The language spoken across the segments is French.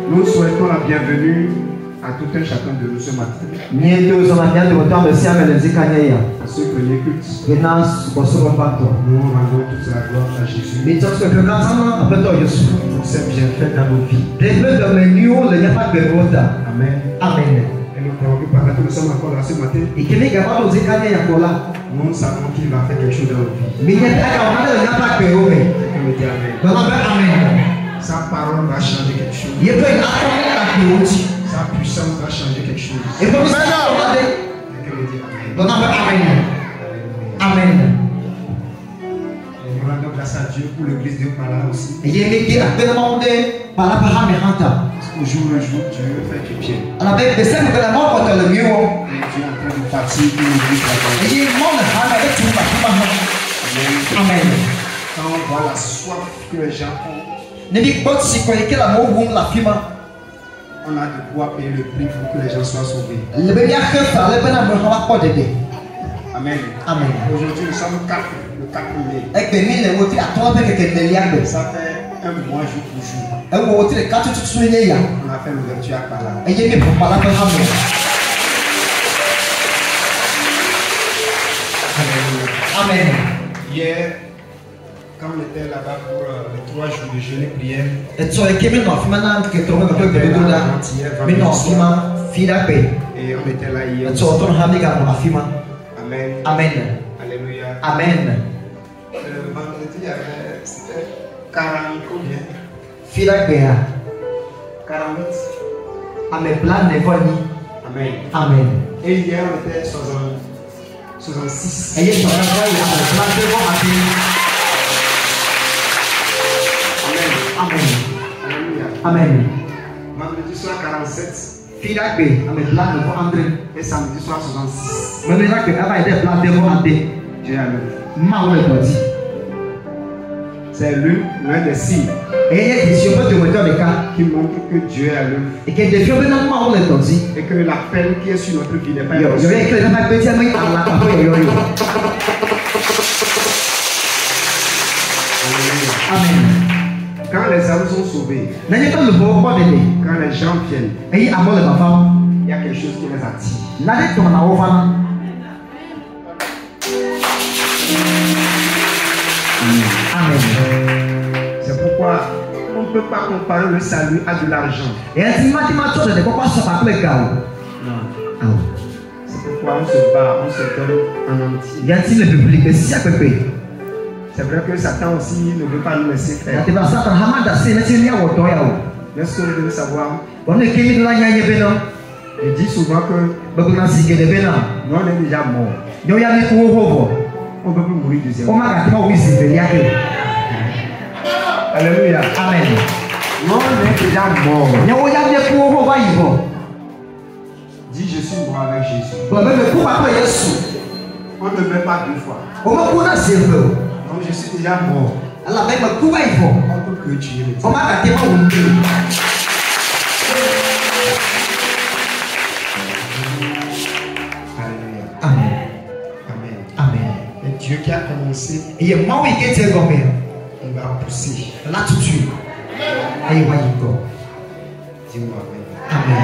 Nous souhaitons la bienvenue à tout un chacun de nous ce matin. À ce premier culte, nous rendons toute la gloire à Jésus pour ses bienfaits dans nos vies. Amen. Amen. Et nous croyons que par là que nous sommes encore là ce matin, nous savons qu'il va faire quelque chose dans nos vies. Amen. Sa parole va changer quelque chose. Sa puissance va changer quelque chose. Amen. Et nous rendons grâce à Dieu pour l'église de Pala aussi. Au jour le jour, Dieu fait du bien. Et Dieu est en train de partir pour l'église de Amen. Quand on voit la soif que les gens ont, on a de quoi payer le prix pour que les gens soient sauvés. Amen. Amen. Aujourd'hui, nous sommes le 4 mai. Ça fait un mois jour pour jour. On a fait l'ouverture à Pala. Amen. Hier, quand on était là-bas pour les 3 jours de jeûne et prière, et on était là hier. Amen. Amen. Alléluia. Amen. Vendredi, c'était 40 combien? 48. Amen. Amen. Amen. Et hier, on était 66. Amen. Alléluia. Amen. Vendredi soir 47. Et samedi soir 66. Dieu a l'œuvre. C'est l'un des signes qui montre que Dieu est à l'œuvre. Et que l'appel qui est sur notre vie n'est pas reçu. Amen. Quand les âmes sont sauvées, quand les gens viennent, il y a quelque chose qui les attire. Amen. C'est pourquoi on ne peut pas comparer le salut à de l'argent. C'est pourquoi on se bat, on se donne en entier. C'est vrai que Satan aussi ne veut pas nous laisser faire. Mais ce que vous devez savoir, il dit souvent que nous on est déjà mort. On ne peut plus mourir deuxièmement. Alléluia. Amen. Nous on est déjà mort. Dis je suis mort avec Jésus. On ne meurt pas 2 fois. Donc je suis déjà mort. On peut que tuer le diable. Amen. Amen. Amen. Et Dieu qui a commencé, Il va pousser. là tout de suite. Dis-moi Amen.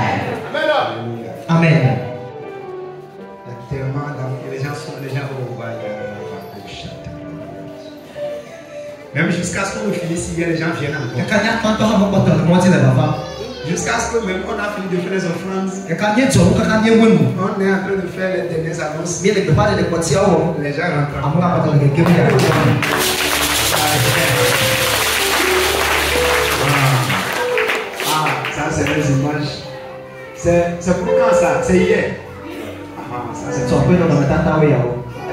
Alléluia. Amen. Il y a tellement d'amour. Les gens au revoir. Même jusqu'à ce qu'on finisse, il y a les gens viennent encore. Jusqu'à ce que même on a fini de faire les offrandes. On est en train de faire les dernières annonces. Les gens rentrent. Ça c'est les images. C'est pour quand ça? C'est hier. Ça c'est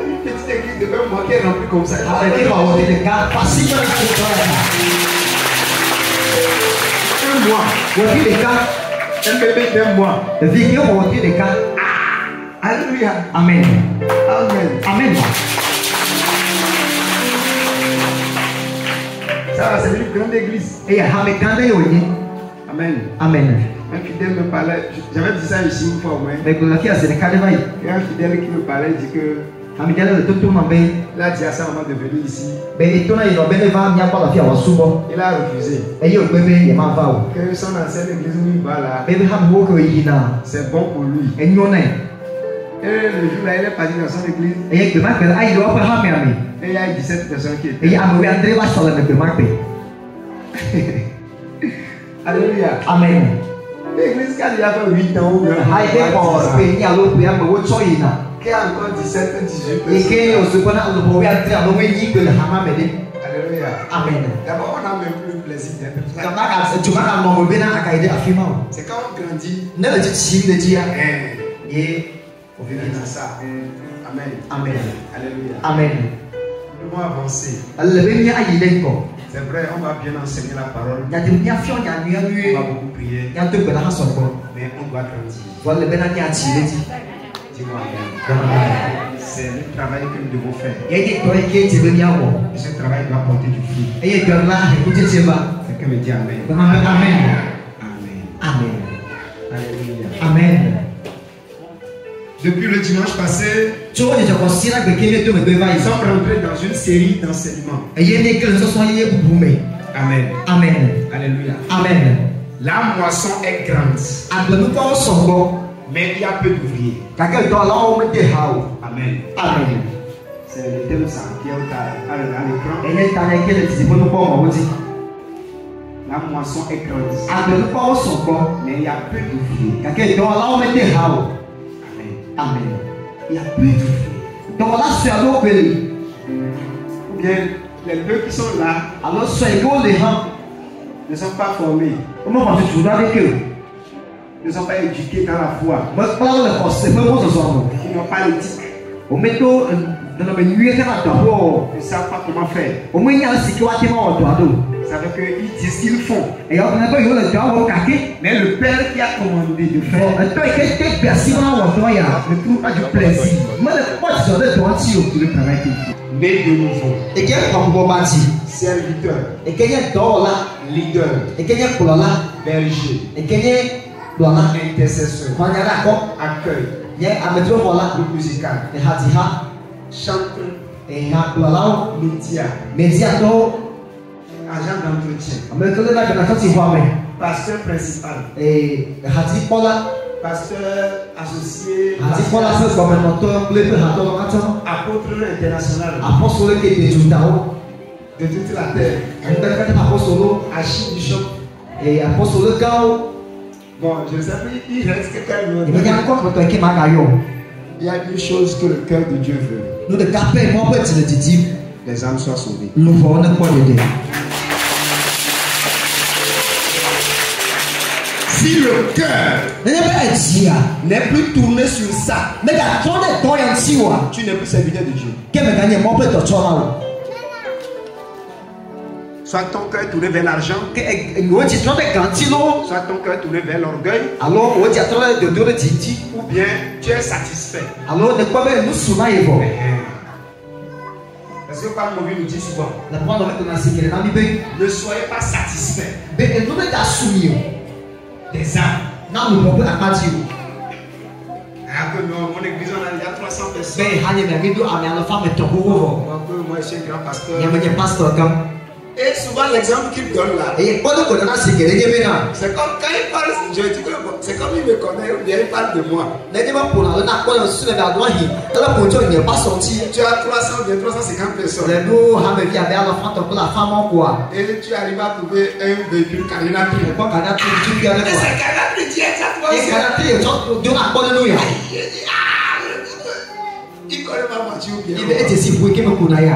une petite église de même moi qui est remplie comme ça. Un mois. Un bébé d'un mois. Alléluia. Amen. Amen. Amen. Ça c'est une grande église. Amen. Amen. Un fidèle me parlait, j'avais dit ça ici une fois au moins. Mais pour la fille, c'est le cas de vaille. Et un fidèle qui me parlait dit que il a dit à sa maman de venir ici. Il a refusé. Que son ancienne église où il va là, c'est bon pour lui. Et le jour là, il est parti dans son église. Et il y a 17 personnes qui étaient. Alléluia. Amen. L'église qui a déjà fait 8 ans ou qui a encore 17, 18 personnes. Alléluia. Amen. D'abord, on a même plus le plaisir d'être là. C'est quand on grandit. On vit dans ça. Amen. Amen. Alléluia. Amen. Nous devons avancer. C'est vrai, on va bien enseigner la parole. On va beaucoup prier. Mais on doit grandir. Dis-moi Amen. C'est le travail que nous devons faire. Et ce travail doit porter du fruit. Quelqu'un me dit Amen. Amen. Amen. Amen. Alléluia. Amen. Depuis le dimanche passé, nous sommes rentrés dans une série d'enseignements. Amen. Amen. Alléluia. Amen. La moisson est grande, mais il y a peu d'ouvriers. Amen. Amen. C'est le thème ça qui est à l'écran. La moisson est grande, mais il y a peu d'ouvriers. Amen. Amen. Il y a peu d'ouvriers. Ou bien les peu qui sont là ne sont pas formés, ne sont pas éduqués dans la foi. Ils n'ont pas l'éthique. Ils ne savent pas comment faire. Ça veut dire qu'ils disent qu'ils font. Mais le Père qui a commandé de faire ne trouve pas du plaisir. Le travail qu'il fait. Mais de nouveau, serviteur, leader, berger, intercesseur, accueil, groupe musical, chanteur, média, agent d'entretien, pasteur principal, pasteur associé, apôtre international de toute la terre, archibishop. Bon, je ne sais pas, il reste quelqu'un d'autre. Il y a une chose que le cœur de Dieu veut. Les âmes soient sauvées. Si le cœur n'est plus tourné sur ça, tu n'es plus serviteur de Dieu. Soit ton cœur tourné vers l'argent, soit ton cœur tourné vers l'orgueil, ou bien tu es satisfait. Parce que par mon vie nous dit souvent, ne soyez pas satisfait des âmes. Ah que non, mon église on a déjà 300 personnes. Moi je suis un grand pasteur. Et souvent l'exemple qu'il donne là, Et quand on a ce que les gens c'est comme quand il parle, je dis que c'est comme il me connaît ou bien il parle de moi. les gens pour la n'a pas sur la droite, la poncho n'est pas sorti. Tu as 300 ou bien 350 personnes. Les nous haben wir avec la femme pour la femme en quoi. Et tu arrives à trouver un véhicule Carina Tri. Quand on a tout tu as Mais quoi. c'est Carina Tri qui est ça toi Et aussi. quand on a Dieu a pas de nous. Il connaît ma voiture bien. Il est ici pour que me connaisse.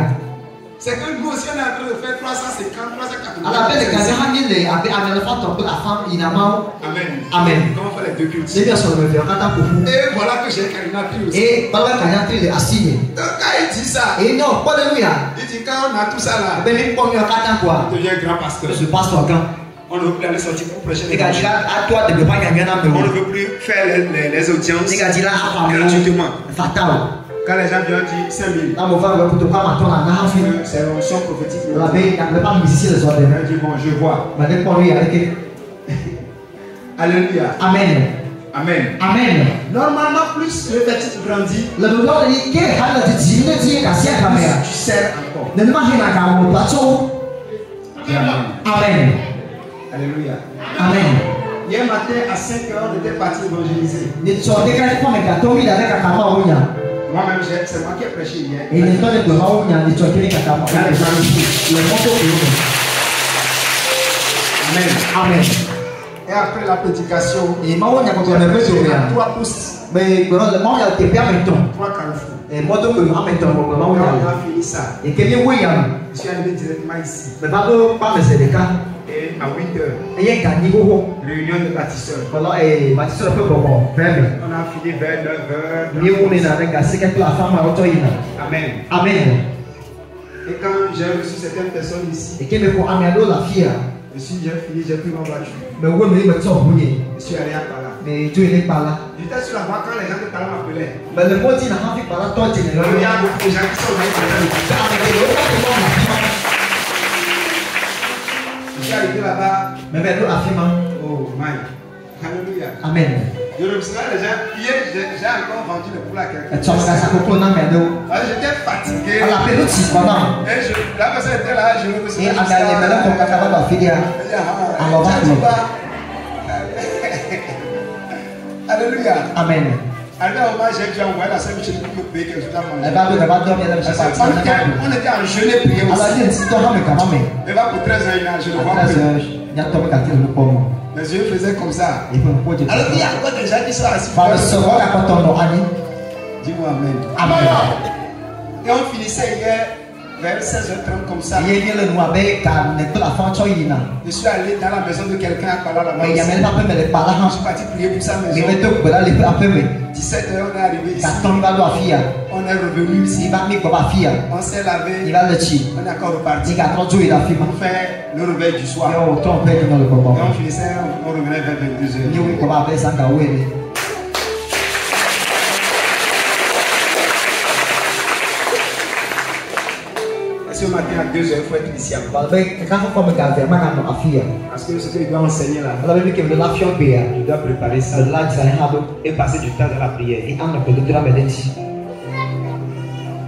C'est que nous aussi on est en train de faire 350, 380. À la belle Kazahani avec un enfant pour la femme inamao. Amen. Amen. Comment faire les deux cultes? C'est bien sur le verre quand pour vous. Et voilà que j'ai Carina Tri aussi. Et Baba Kanyatri est assigné. Donc quand il dit ça, Et non, pas de nous. il dit quand on a tout ça là, Ben il prend un katan quoi. on devient grand pasteur. Je passe au camp. On ne veut plus aller sortir pour prêcher. Les gars, à toi de ne pas gagner un peu. On ne veut plus faire les audiences Les gars, là, gratuitement. fatal. Quand les gens viennent dire 5 000, Là, mon frère, pour te pas m'attendre à la fin. c'est un son prophétique. La veille, il n'y a pas de musicien de soir. Il dit bon, je vois. Mais dès qu'on lui avec. Alléluia. Amen. Amen. Amen. Normalement, plus le petit grandit, Le docteur dit qu'il y a des dîmes de Dieu qui sont à caméra. tu sers encore. Ne pas rien à faire au plateau. Dis Amen. Amen. Alléluia. Amen. Hier matin à 5 h, on était parti évangéliser. Ne sortez qu'à faire mes gâteaux, il avait un caméra au nia. Moi-même, c'est moi qui ai prêché hier. Et les temps de caméra au nia, ne sortez qu'à caméra. Le moto Amen. Amen. Et après la prédication, Et moi, on a quand on a fait j'ai sauver. 3 pouces, Mais quand le monde a été permis, 3 carrefours. et moi, donc, en même temps, Quand on on a a fini ça, et quel est William? je suis arrivé directement ici. Mais pas de ces cas. Et à 8 h, Et il y a un niveau. réunion de bâtisseurs. Voilà, et Baptiste le peu bon, ferme. On a fini vers 9 h. Ni on est avec la sécurité la femme à autoïna. Amen. Amen. Et quand j'ai reçu certaines personnes ici, Et qui me faut amener la fille. j'ai fini, j'ai pris ma voiture. Mais où me dit ça bouillé. Je suis allé à Pala. Mais Dieu n'est pas là. J'étais sur la voie quand les gens de Pala m'appelaient. Mais le mot dit n'a pas fait par là, toi tu es là. Il y a beaucoup de gens qui sont là. Je suis arrivé là-bas. Mais vers nous affirmant. Oh my. Alléluia. Amen. Je remercie les gens. Hier, j'ai encore vendu le poulet à quelqu'un. Et tu as ça pour qu'on en mette. J'étais fatigué. On l'a fait l'autre si pendant. Et la personne était là, je me suis Et on a les malades pour qu'à la fille. Alors va plus. Alléluia. Amen. Arrivé au moment, j'ai dû envoyer la sœur Michel pour me payer quelque chose à manger. Elle va dormir là, je sais pas. On était en jeûne et prière Alors aussi. dit si toi mais quand même. Elle va pour 13 ans, je le vois À 13 plus. heures, il y a tomber quand il nous pomme. Mes yeux faisaient comme ça. Il faut me poser. Alors il y a encore des gens qui sont assis. Par le second la quand on a ani. Dis-moi Amen. Amen. Et on finissait hier vers 16 h 30 comme ça. Il y a le noir bec car n'est pas la fin choyina. Je suis allé dans la maison de quelqu'un à Pala là-bas. Mais il y a même pas me le parler. Je suis parti prier pour sa Mais maison. mais donc voilà les après mais 17 h, on est arrivé ici. quand on va la fille, On est revenu ici. il va me comme la fille. On s'est lavé. Il va le chi. On est encore reparti. Il va trop jouer la fille. On fait le réveil du soir. Et on tombe dans le Et combat. on finissait, on revenait vers 22 h. Ni oui comme après ça ka oui. Ce matin à 2 h, il faut être ici à Pala. Ben quand on comme garder ma na fille. Parce que ce qu'il doit enseigner là, Alors même que le la fille bien. il doit préparer ça Là ça n'a pas et passer du temps dans la prière. et on a que de la médecine.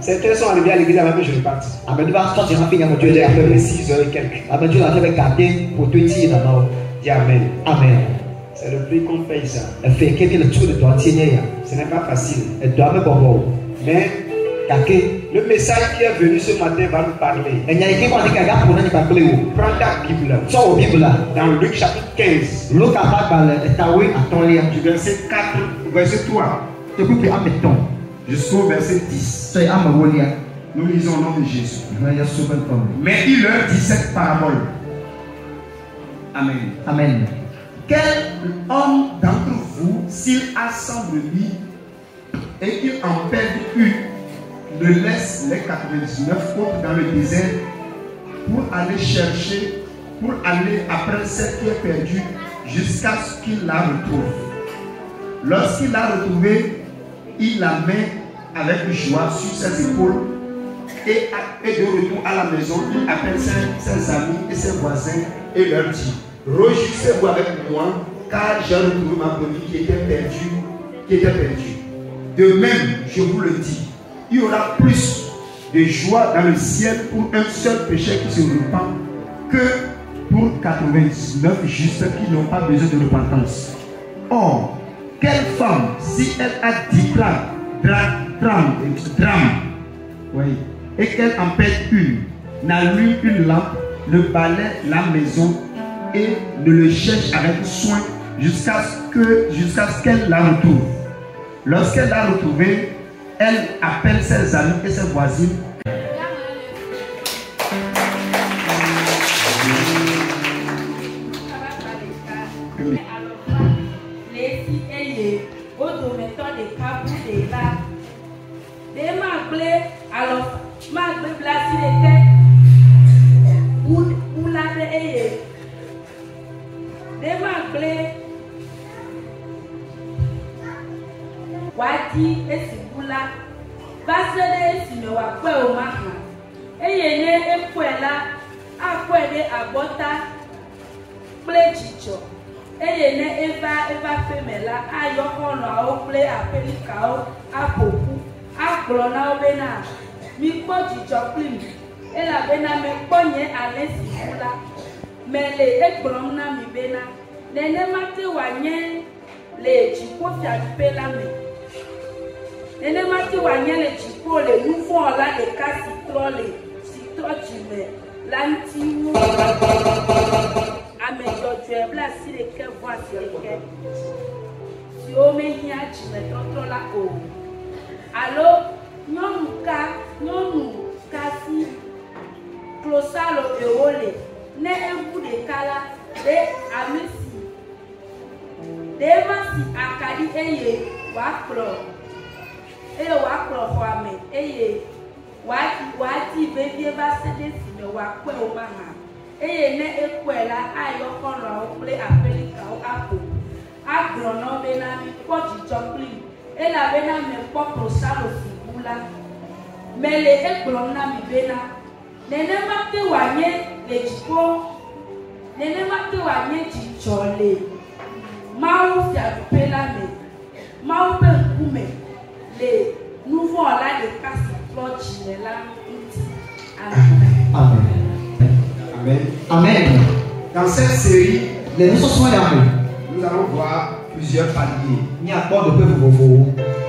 Certains sont arrivés à l'église avant que je reparte. Amen va sortir la fille à Dieu Dieu est à peu près les 6 h et quelques. Amen Dieu l'a fait garder pour tout ici là. Dis Amen. Amen. C'est le prix qu'on paye ça. Elle fait que le tour de toi tienner. Ce n'est pas facile. Elle doit me bon. Mais le message qui est venu ce matin va nous parler. Et il y a qui dit que gars pour ne pas parler où. Prends ta Bible. Ça au Bible là. Dans Luc chapitre 15, Luc a pas parlé taoué à ton lien. du verset 4, verset 3 Tu peux plus ameton. jusqu'au verset 10. C'est à me voler. Nous lisons au nom de Jésus. Il y a souvent comme. Mais il leur dit cette parabole. Amen. Amen. Quel homme d'entre vous, s'il a 100 brebis et qu'il en perd une, ne laisse les 99 autres dans le désert pour aller chercher, pour aller après celle qui est perdue jusqu'à ce qu'il la retrouve. Lorsqu'il l'a retrouvée, il la met avec joie sur ses épaules et de retour à la maison, il appelle ses amis et ses voisins et leur dit: réjouissez-vous avec moi, car j'ai retrouvé ma brebis qui était perdue. De même, je vous le dis, il y aura plus de joie dans le ciel pour un seul pécheur qui se repent que pour 99 justes qui n'ont pas besoin de repentance. Or, quelle femme, si elle a 10 drames, oui, et qu'elle en perd une, n'allume une lampe, ne balaie la maison et ne le cherche avec soin jusqu'à ce qu'elle la retrouve. Lorsqu'elle l'a retrouvée, elle appelle ses amis et ses voisines. Wati esibula basede simewa kwe omaha eyene ekwela akwede abota plechicho eyene eva femela ayo ono awo ple apelikao apoku aklona obena mi kpochicho plim ela bena me kponye alesi bula mele eklom na mi bena nene mate wanye le chikofia pela me nene mati wanyele chipo le nouveau la de citron chime l'antiwo amejo tu bla si le ke voix si le ke si o me hia chime tonton la o allo nyonu kasi klosalo eole ne ebu de kala de amesi de masi akadi eye wa klo eye wa kplɔ xɔa me eye wa di bebie va se ɖe si me wa kpɔe wo ma hã eye ne ekpɔe la ayɔ kɔlɔawo kple apelikawo aƒo agblɔ na wo bena mi kpɔ dzidzɔ kpli elabena me kpɔ klosalo fibu la me le egblɔm na mi bena nenema te wòanye le dziƒo nenema te wòanye dzidzɔ le Mawu fiaɖuƒe la me Mawu ƒe ŋkume le nouveau la de kasi plɔtsi la ŋuti. Amen. Amen. Amen. Amen. Dans cette série, nous allons voir plusieurs paliers. Il y a pas de peuple.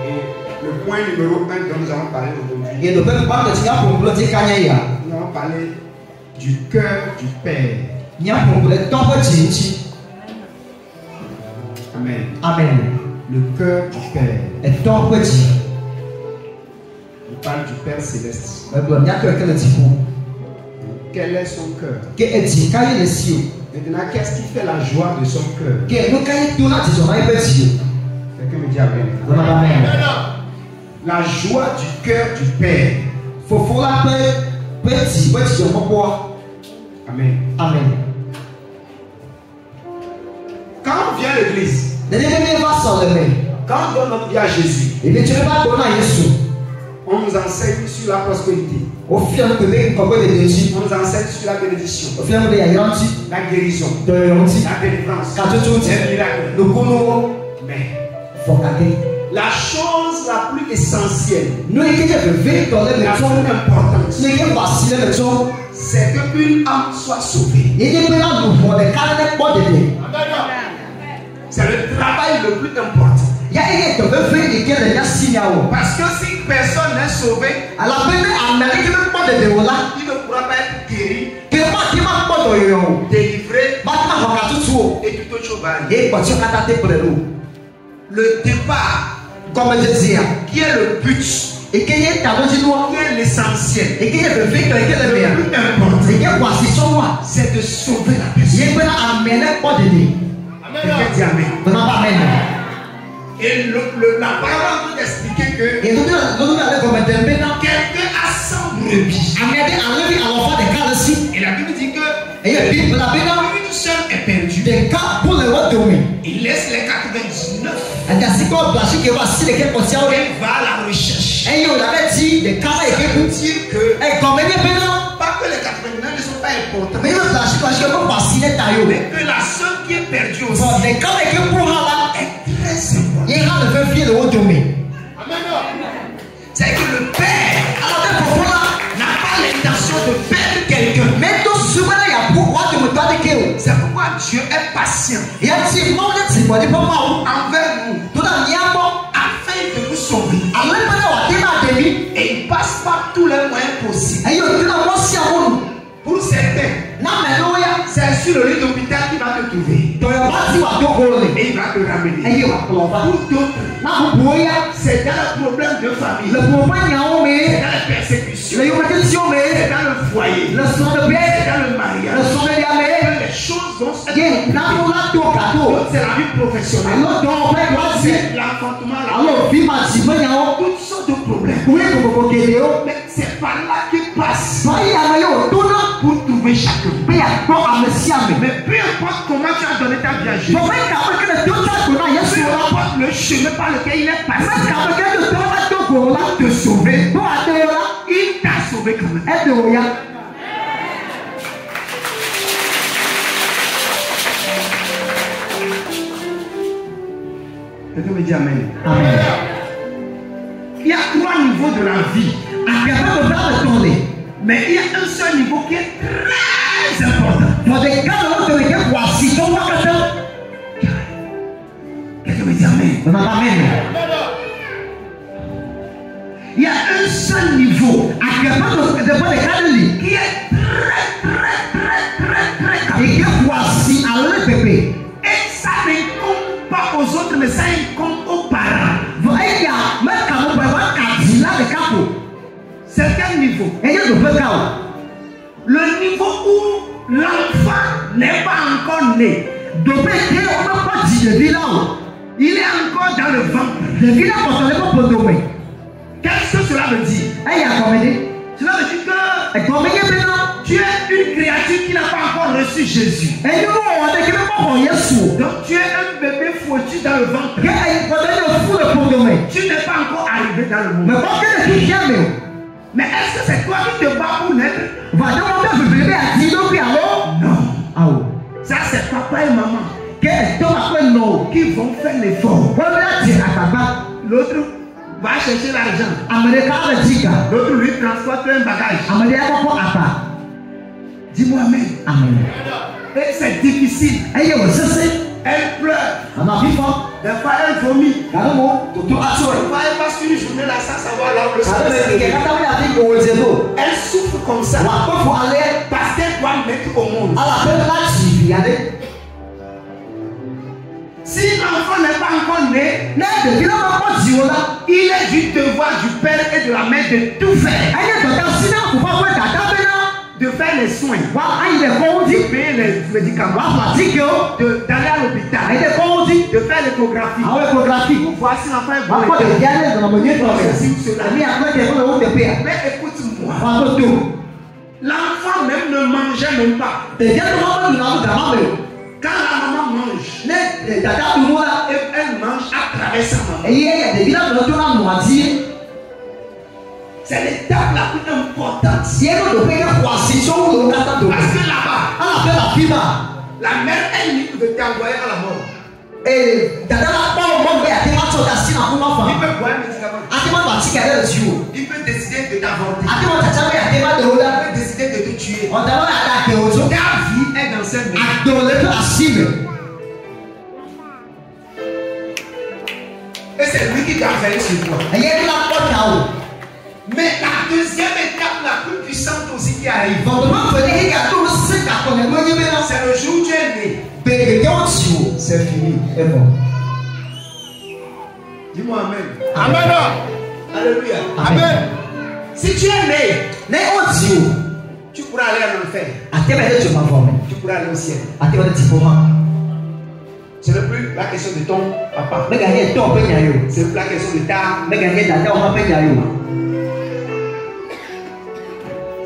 Et le point numéro 1 dont nous allons parler aujourd'hui, nous allons parler du cœur du Père. Amen. Amen. Le cœur du Père. On parle du Père céleste. Quel est son cœur? Maintenant, qu'est-ce qui fait la joie de son cœur? Quelqu'un me dit Amen. La joie du cœur du Père. Amen. Amen. Quand on vient à l'église, quand on donne notre vie à Jésus, on nous enseigne sur la prospérité. On nous enseigne sur la bénédiction, la guérison, la délivrance, les miracles. Mais la chose la plus essentielle, la plus importante, c'est qu'une âme soit sauvée. C'est le travail le plus important. Parce que si personne n'est sauvé, il ne pourra pas être guéri, délivré, et tout autre chose va aller. Le départ, qui est le but, qui est l'essentiel, le plus important, c'est de sauver la personne. Quelqu'un dit Amen. Et la parole veut expliquer que quelqu'un a 100 brebis. Et la Bible dit que une seule est perdue. Il laisse les 99 et va à la recherche. Ça veut dire que pas que les 99 ne sont pas importants, mais que la seule qui est perdue aussi est très importante. C'est que le Père n'a pas l'intention de perdre quelqu'un. patient Yati mo ne ti body papa o. envers nous To da niamo. afin de nous sauver. Ale pa na wa te ma de mi. Et il passe par tous les moyens possibles. Ayo tu na mo si amonu. Pour certains, Na me no ya. c'est sur le lit d'hôpital qu'il va te trouver. To ya ba ti wa to go le. Et il va te ramener. Ayo wa to ba. Pour d'autres, Na bu bo ya. c'est dans le problème de famille. Le bo pa nya o C'est me. dans la persécution. Le yo ma te si o C'est me. dans le foyer. Le son de C'est bien. dans le Le mariage. son de ya me. Les choses vont se Ye na mo la to ka to. D'autres, c'est la vie professionnelle. Alo do pa wa si. C'est l'enfantement. Alo fi ma ti mo nya o. Toutes sortes de problèmes. Kule ko ko kede o. Mais c'est par là qu'il passe Ba ya ma yo to na. pour trouver chacun. Be ya ko amesiame. Mais peu importe comment tu as donné ta vie à Jésus, Bo me ka ma ke de to ta ko na peu Yesu la. importe le chemin par lequel il est Me passé ka ma ke de to ma to ko la. pour te sauver, Bo a te yo la. il t'a sauvé quand même. E de o ya. Quelqu'un me dit Amen. Amen. Il y a 3 niveaux de la vie, Akaba ko ba me to le. mais il y a un seul niveau qui est très important. For the kind of to ke kwa si to wa ka to. Quelqu'un me dit Amen. Na amen. Il y a un seul niveau Akaba ko de ba de ka li. qui est très E ke kwa si ale pepe. et ça n'incombe pas aux autres, mais ça incombe aux parents. Vo e ya me ka mo ba wa ka di la de ka ko. C'est quel niveau? E ye do pe ka o. Le niveau où l'enfant n'est pas encore né. Do pe ke o me ko di de vi la o. Il est encore dans le ventre. De vi la ko to le ko podo me. Qu'est-ce que cela veut dire? E ya ko me de. Cela veut dire que E ko me ye be na. tu es une créature qui n'a pas encore reçu Jésus. E ni mo wa de ke mo ko Yesu. Donc tu es un bébé foutu dans le ventre. Ke e ko de le fu le podo me. Tu n'es pas encore arrivé dans le Me monde. ko ke de ki ya me. Mais est-ce que c'est toi qui te bats pour naître? Va de mo be bebe a ti do bi a lo. Non. Awo. Ça c'est papa et maman Ke e to ma ko no. qui vont faire l'effort. Wo la ti akaba. L'autre va chercher l'argent. Amerika ba jika. L'autre lui transporte un bagage. Amerika ko apa. Dis-moi Amen. Amen. Et c'est difficile. Eye wo sese. Elle pleure. Ama bi fo. Des fois elle vomit. Ka mo to to aso. Des fois elle passe une journée là sans savoir là où le Ka soleil be ke se ka lève. ta ya bi ko ze do. Elle souffre comme ça Wa ko fo ale. parce qu'elle doit mettre au monde. Ala pe la ti bi ade. Si l'enfant n'est pas encore né, Na de bi la ko ji wo la. il est du devoir du père et de la mère de tout faire. Eye to ta sina ko fa ko ta ta be na. De faire les soins, Wa ayi de ko de di. payer les médicaments, Wa fa ti ke o. d'aller à Ayi l'hôpital, de ko di. de faire l'échographie. Awo échographie. Pour voir si l'enfant est Wa bon. ko de ya le na mo nye to Ceci ou be. cela. Ami a ko de ko wo te pe a. Mais écoute-moi, Wa ko to. l'enfant même ne mangeait même pas. De ya to ma ko na da ma me. Quand la maman mange, Ne dada tu mo la. elle mange à travers sa maman. Eye ya de bi la to na mo ati. C'est l'étape la plus importante. Si e ko do pe ke kwa si so wo ka ta do. Parce que là-bas, Ala pe la fiba. la mère elle libre de t'envoyer à la mort. Dada la pa o mo be ati ma to ta si na ko ma Il fa. peut boire un médicament. Ati ma ba ti ka le ti o. Il peut décider de t'avorter. Ati ma ta cha be ati ma do Il la. peut décider de te tuer. O da ma ta ke o so. Ta vie est dans ses mains. A do le to asime. Et c'est lui qui t'a veillé sur toi. Eye bi la ko ta o. Mais la deuxième étape la plus puissante aussi qui arrive, Bon ma fe de ke ka to se ka ko ne mo ni be na. c'est le jour où tu es né. Be ke o ti o. C'est fini. Et bon. Dis-moi Amen. Amen. Alléluia. Amen. Si tu es né, Ne o ti o. tu pourras aller en enfer. Ate be de to ma fo me. Tu pourras aller au ciel. Ate be de ti fo ha. Ce n'est plus la question de ton papa. Me ga ye to pe nya yo. C'est plus la question de ta. Me ga ye dada o ma pe nya yo.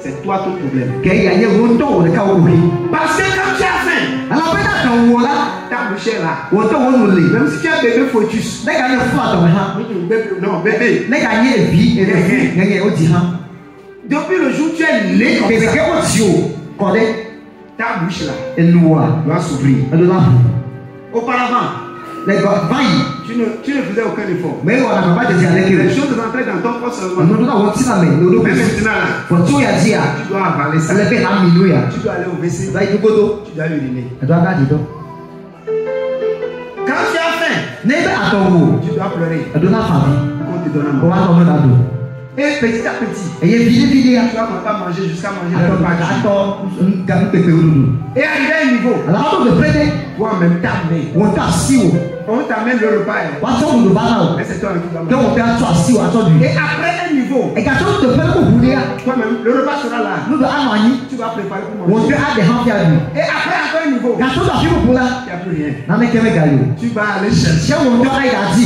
C'est toi ton problème. Ke ya ye wo to o de ka wo ri. Parce que quand tu as faim, Ala pe ta kan wo la. ta bouche est là. Wo to wo nu le. Même si tu es un bébé fœtus. Ne ga ye fu ato me ha. Non, bébé. Ne ga ye bi e de fu. Ne ye o di ha. Depuis le jour où tu es né comme Be be ça, ke o ti o. Ko de ta bouche là enuwa. doit s'ouvrir. E do la. Auparavant, Le go vai. tu ne faisais aucun effort. Me wa na ba de ti ale Les ke. choses rentraient dans ton corps seulement. No do na wo ti na me. No do Mais be. maintenant là, Fo to ya di a. tu dois avaler ça. Ale pe na mi no ya. Tu dois aller au WC. Vai du godo. Tu dois uriner. E do aga di do. Tu dois pleurer. On te donne un mot. Et petit à petit, tu vas pas manger jusqu'à manger le repas. Et arrivé à un niveau, toi-même t'amènes. On t'amène le repas. Mais c'est toi qui dois manger. Et après un niveau, toi-même, le repas sera là. Tu vas préparer pour manger. Et après encore un niveau, il n'y a plus rien. Tu vas aller chercher. Tu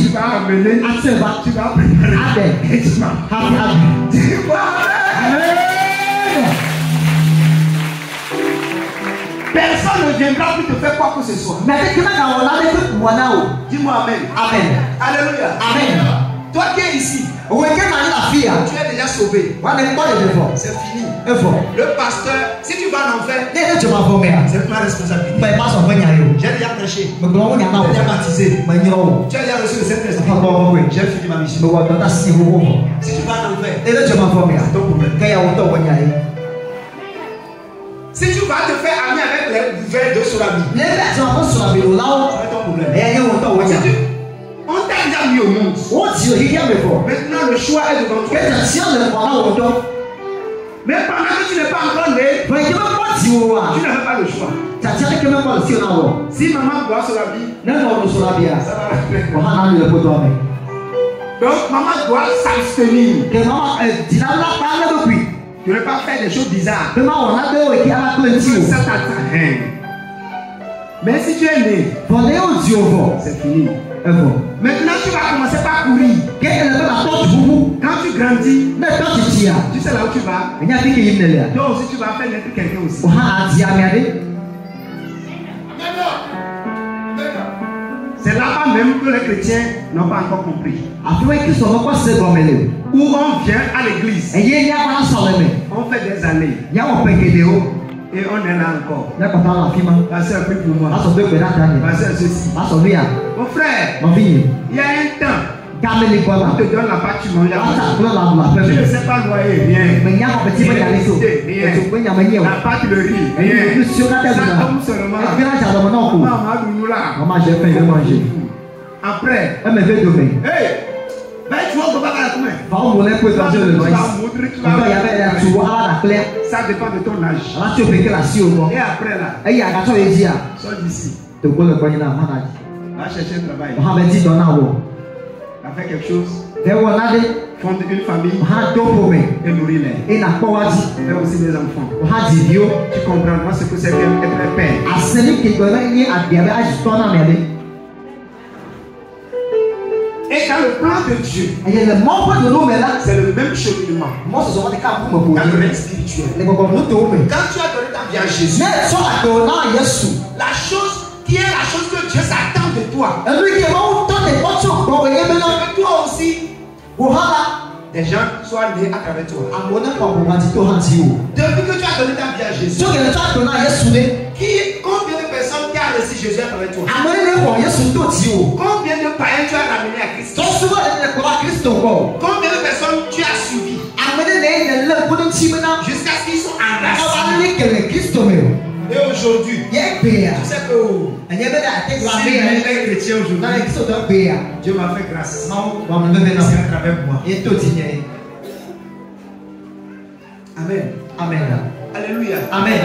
vas amener. Tu vas préparer. Et tu vas. Personne ne viendra pour te faire quoi que ce soit. Dis-moi amen. Amen. Alléluia. Amen. Toi qui es ici, tu es déjà sauvé. C'est fini. Le pasteur, si tu vas en enfer, c'est ma responsabilité. J'ai déjà prêché. J'ai déjà baptisé. Tu as déjà reçu le Saint-Esprit. J'ai fini ma mission. Si tu vas en enfer, c'est ton problème. Si tu vas te faire ami avec les verres de Solabi, c'est ton problème. On t'a déjà mis au monde. Maintenant le choix est devant toi. Mais pendant que tu n'es pas encore né, tu n'avais pas le choix. Si maman boit Solabi, ça va rester. Donc maman doit s'abstenir. Tu ne veux pas faire des choses bizarres. Mais si tu es né, c'est fini. Maintenant tu vas commencer par courir. Quand tu grandis, tu sais là où tu vas. Toi aussi tu vas faire naître quelqu'un aussi. C'est là-bas même que les chrétiens n'ont pas encore compris. Où on vient à l'église, on fait des années et on est là encore. La soeur prie pour moi. Ma soeur ceci. Mon frère, il y a un temps, on te donne la pâte, tu manges la pâte. Tu ne sais pas loyer, rien. La pâte, le riz, rien. Ça tombe seulement. Maman, j'ai faim, je vais manger. Après, hey, ben tu vois qu'on va à la combien? Ça dépend de ton âge. Et après là, sors d'ici. Va chercher un travail. Va faire quelque chose. Fonder une famille et nourrir-les. Faire aussi des enfants. Tu comprendras ce que c'est qu'être père. Et dans le plan de Dieu, c'est le même cheminement. Dans le règne spirituel. Quand tu as donné ta vie à Jésus, la chose qui est la chose que Dieu s'attend de toi, que toi aussi, des gens soient nés à travers toi. Depuis que tu as donné ta vie à Jésus, combien de personnes qui ont reçu Jésus à travers toi? Combien de païens tu as ramené à Christ? Combien de personnes tu as suivi jusqu'à ce qu'ils sont enracinés? Et aujourd'hui, tu sais que si je suis chrétien aujourd'hui, Dieu m'a fait grâce. C'est à travers moi. Amen. Amen. Alléluia. Amen.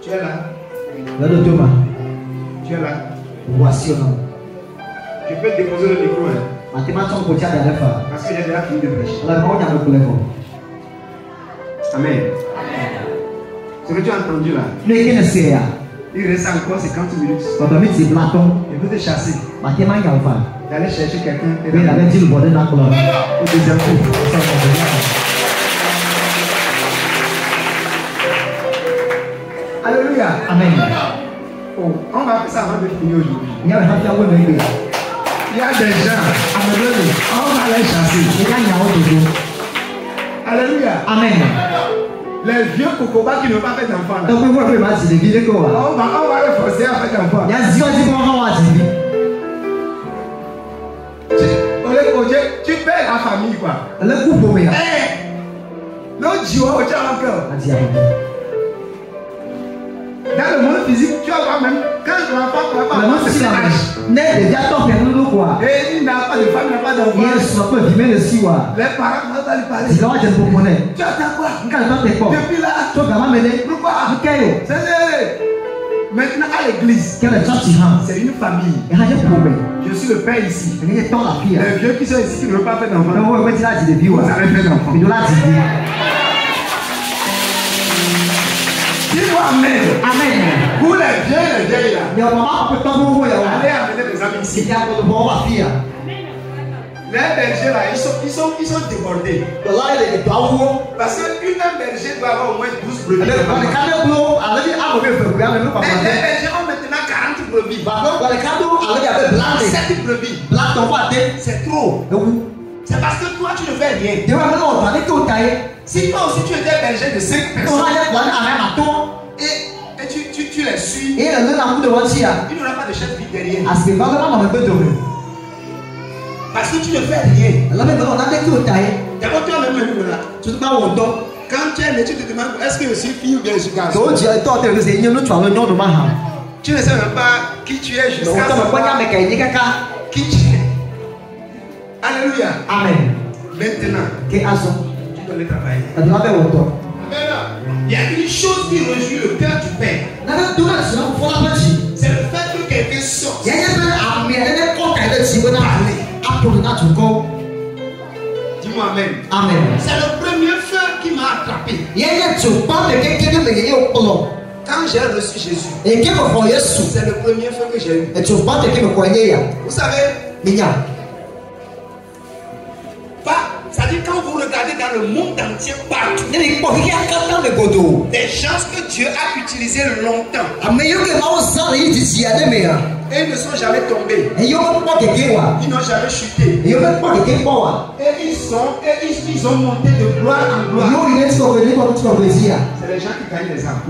Tu es là. Tu es là. Voici un homme. Je peux déposer le micro. Parce que j'ai déjà fini de prêcher. Amen. Ce que tu as entendu là, il reste encore 50 minutes. Je veux te chasser. D'aller chercher quelqu'un. Au deuxième tour. Alléluia. Amen. Oh, on va faire ça avant de finir aujourd'hui. Il y a des gens, on va les chasser. Alléluia. Amen. Les vieux cocobas qui n'ont pas fait d'enfants là. On va les forcer à faire d'enfants. Tu perds la famille quoi. Non, Dieu, au Dieu encore. Adi abonné. Dans le monde physique, tu vas voir même quand l'enfant va Maman, c'est la né de diaton perdu quoi. et il n'a pas de femme, il n'a pas d'enfant. Yes, on peut vivre le siwa. Les parents vont lui parler. Si là, je ne connais. Tu attends quoi? Quand je t'ai pas. Depuis là, Tu vas m'amener. pourquoi? Ok. C'est maintenant à l'église. Quel est sorti hein? C'est une famille. Et rien de problème. Je suis le père ici. Et il est temps la fille. Les vieux qui sont ici qui ne veulent pas faire d'enfant. Non, ouais, tu l'as dit depuis. Vous avez fait d'enfant. Mais tu l'as dit. Dis-moi amen. Amen. Vous les vieilles là. Il y a un moment où on peut tomber. Allez amener des amis C'est ici. bien pour le bon ma fille. Les bergers là, ils sont débordés. Là, il est pas où. Parce qu'un berger doit avoir au moins 12 brebis. Dans les cadres bleus, alors il a mauvais fait. Mais les bergers ont maintenant 40 brebis. Par contre, dans les cadres, alors il y avait blanc. 7 brebis. Blanc, ton pas tête. C'est trop. C'est parce que toi tu ne fais rien. Tu vas maintenant entendre que tu as. Si toi aussi tu étais berger de 5 personnes et tu les suis, Et le nom de Wantia. il n'y aura pas de chef vide derrière. À ce moment-là, on peut tomber. Parce que tu ne fais rien. Là, maintenant, on a des coups de taille. D'abord, toi même là. Tu te parles au dos. Quand tu es né, tu te demandes est-ce que je suis fille ou bien je suis garçon. Donc, tu as tort de dire que tu as le nom de Maham. Tu ne sais même pas qui tu es jusqu'à Donc, savoir qui tu es. Alléluia. Amen. Maintenant, Que aso. tu dois aller travailler. Tu dois faire autant. Il y a une chose qui réjouit le cœur du Père. C'est le fait que quelqu'un sorte. Dis-moi amen. Amen. C'est le premier feu qui m'a attrapé. Quand j'ai reçu Jésus, c'est le premier feu que j'ai eu. Vous savez, ça dit quand vous regardez dans le monde entier partout, des gens que Dieu a utilisés longtemps et ils ne sont jamais tombés, ils n'ont jamais chuté et ils ont monté de gloire en gloire. C'est les gens qui gagnent les âmes.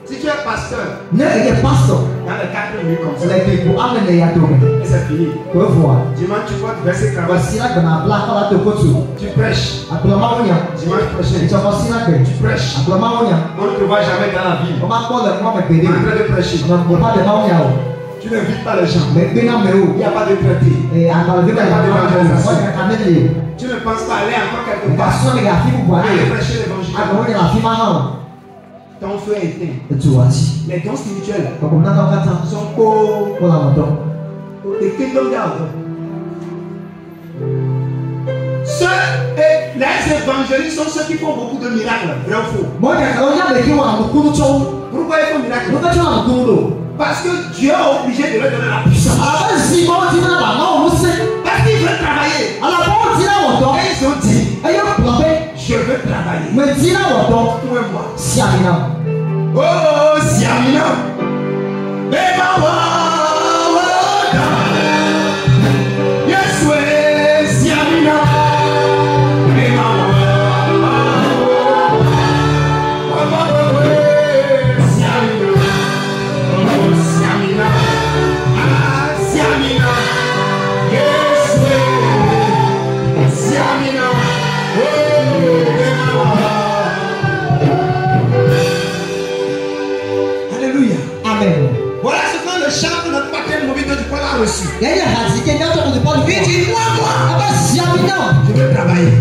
Si tu es pasteur dans le 4 minutes comme ça, et c'est fini. Dimanche tu vois tu verses tu prêches. Dimanche prochain tu prêches. On ne te voit jamais dans la vie en train de prêcher. Tu n'invites pas les gens. Il n'y a pas de traité. Il n'y a pas d'évangélisation. Tu ne penses pas aller encore quelque part aller prêcher l'évangile. Ton feu est éteint. Les dons spirituels sont pour les kingdom down. Les évangélistes sont ceux qui font beaucoup de miracles. Vrai ou faux? Pourquoi ils font miracle? Parce que Dieu est obligé de leur donner la puissance. Parce qu'ils veulent travailler. Et ils ont dit je veux travailler. Où est moi? Oh, Siamina. Yes, way, Siamina. Alléluia. Amen. Voilà ce que le chant que notre patriarche Mobito du Pôle a reçu. Il dit moi, je veux travailler. Il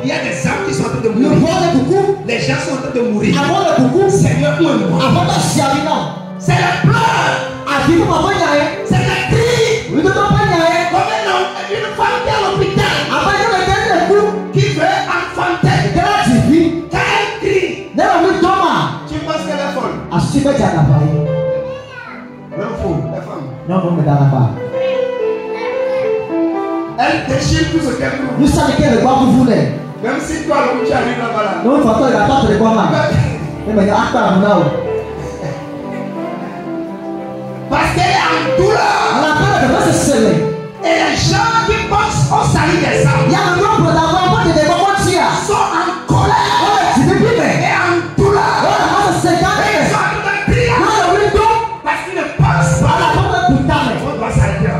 Il y a des âmes qui sont en train de mourir. Les gens sont en train de mourir. Seigneur, où est moi? C'est le pleurs. C'est le cri. Comme une femme qui est à l'hôpital qui veut enfanter. Quand elle crie, tu penses qu'elle est folle? Non, faux, la femme. Elle déchire tout ce qu'elle trouve. Même si toi, l'homme, tu arrives là-bas. Parce qu'elle est en douleur. Et les gens qui pensent au salut des âmes sont en colère et en douleur. Et ils sont en train de crier parce qu'ils ne pensent pas. On doit s'arrêter là.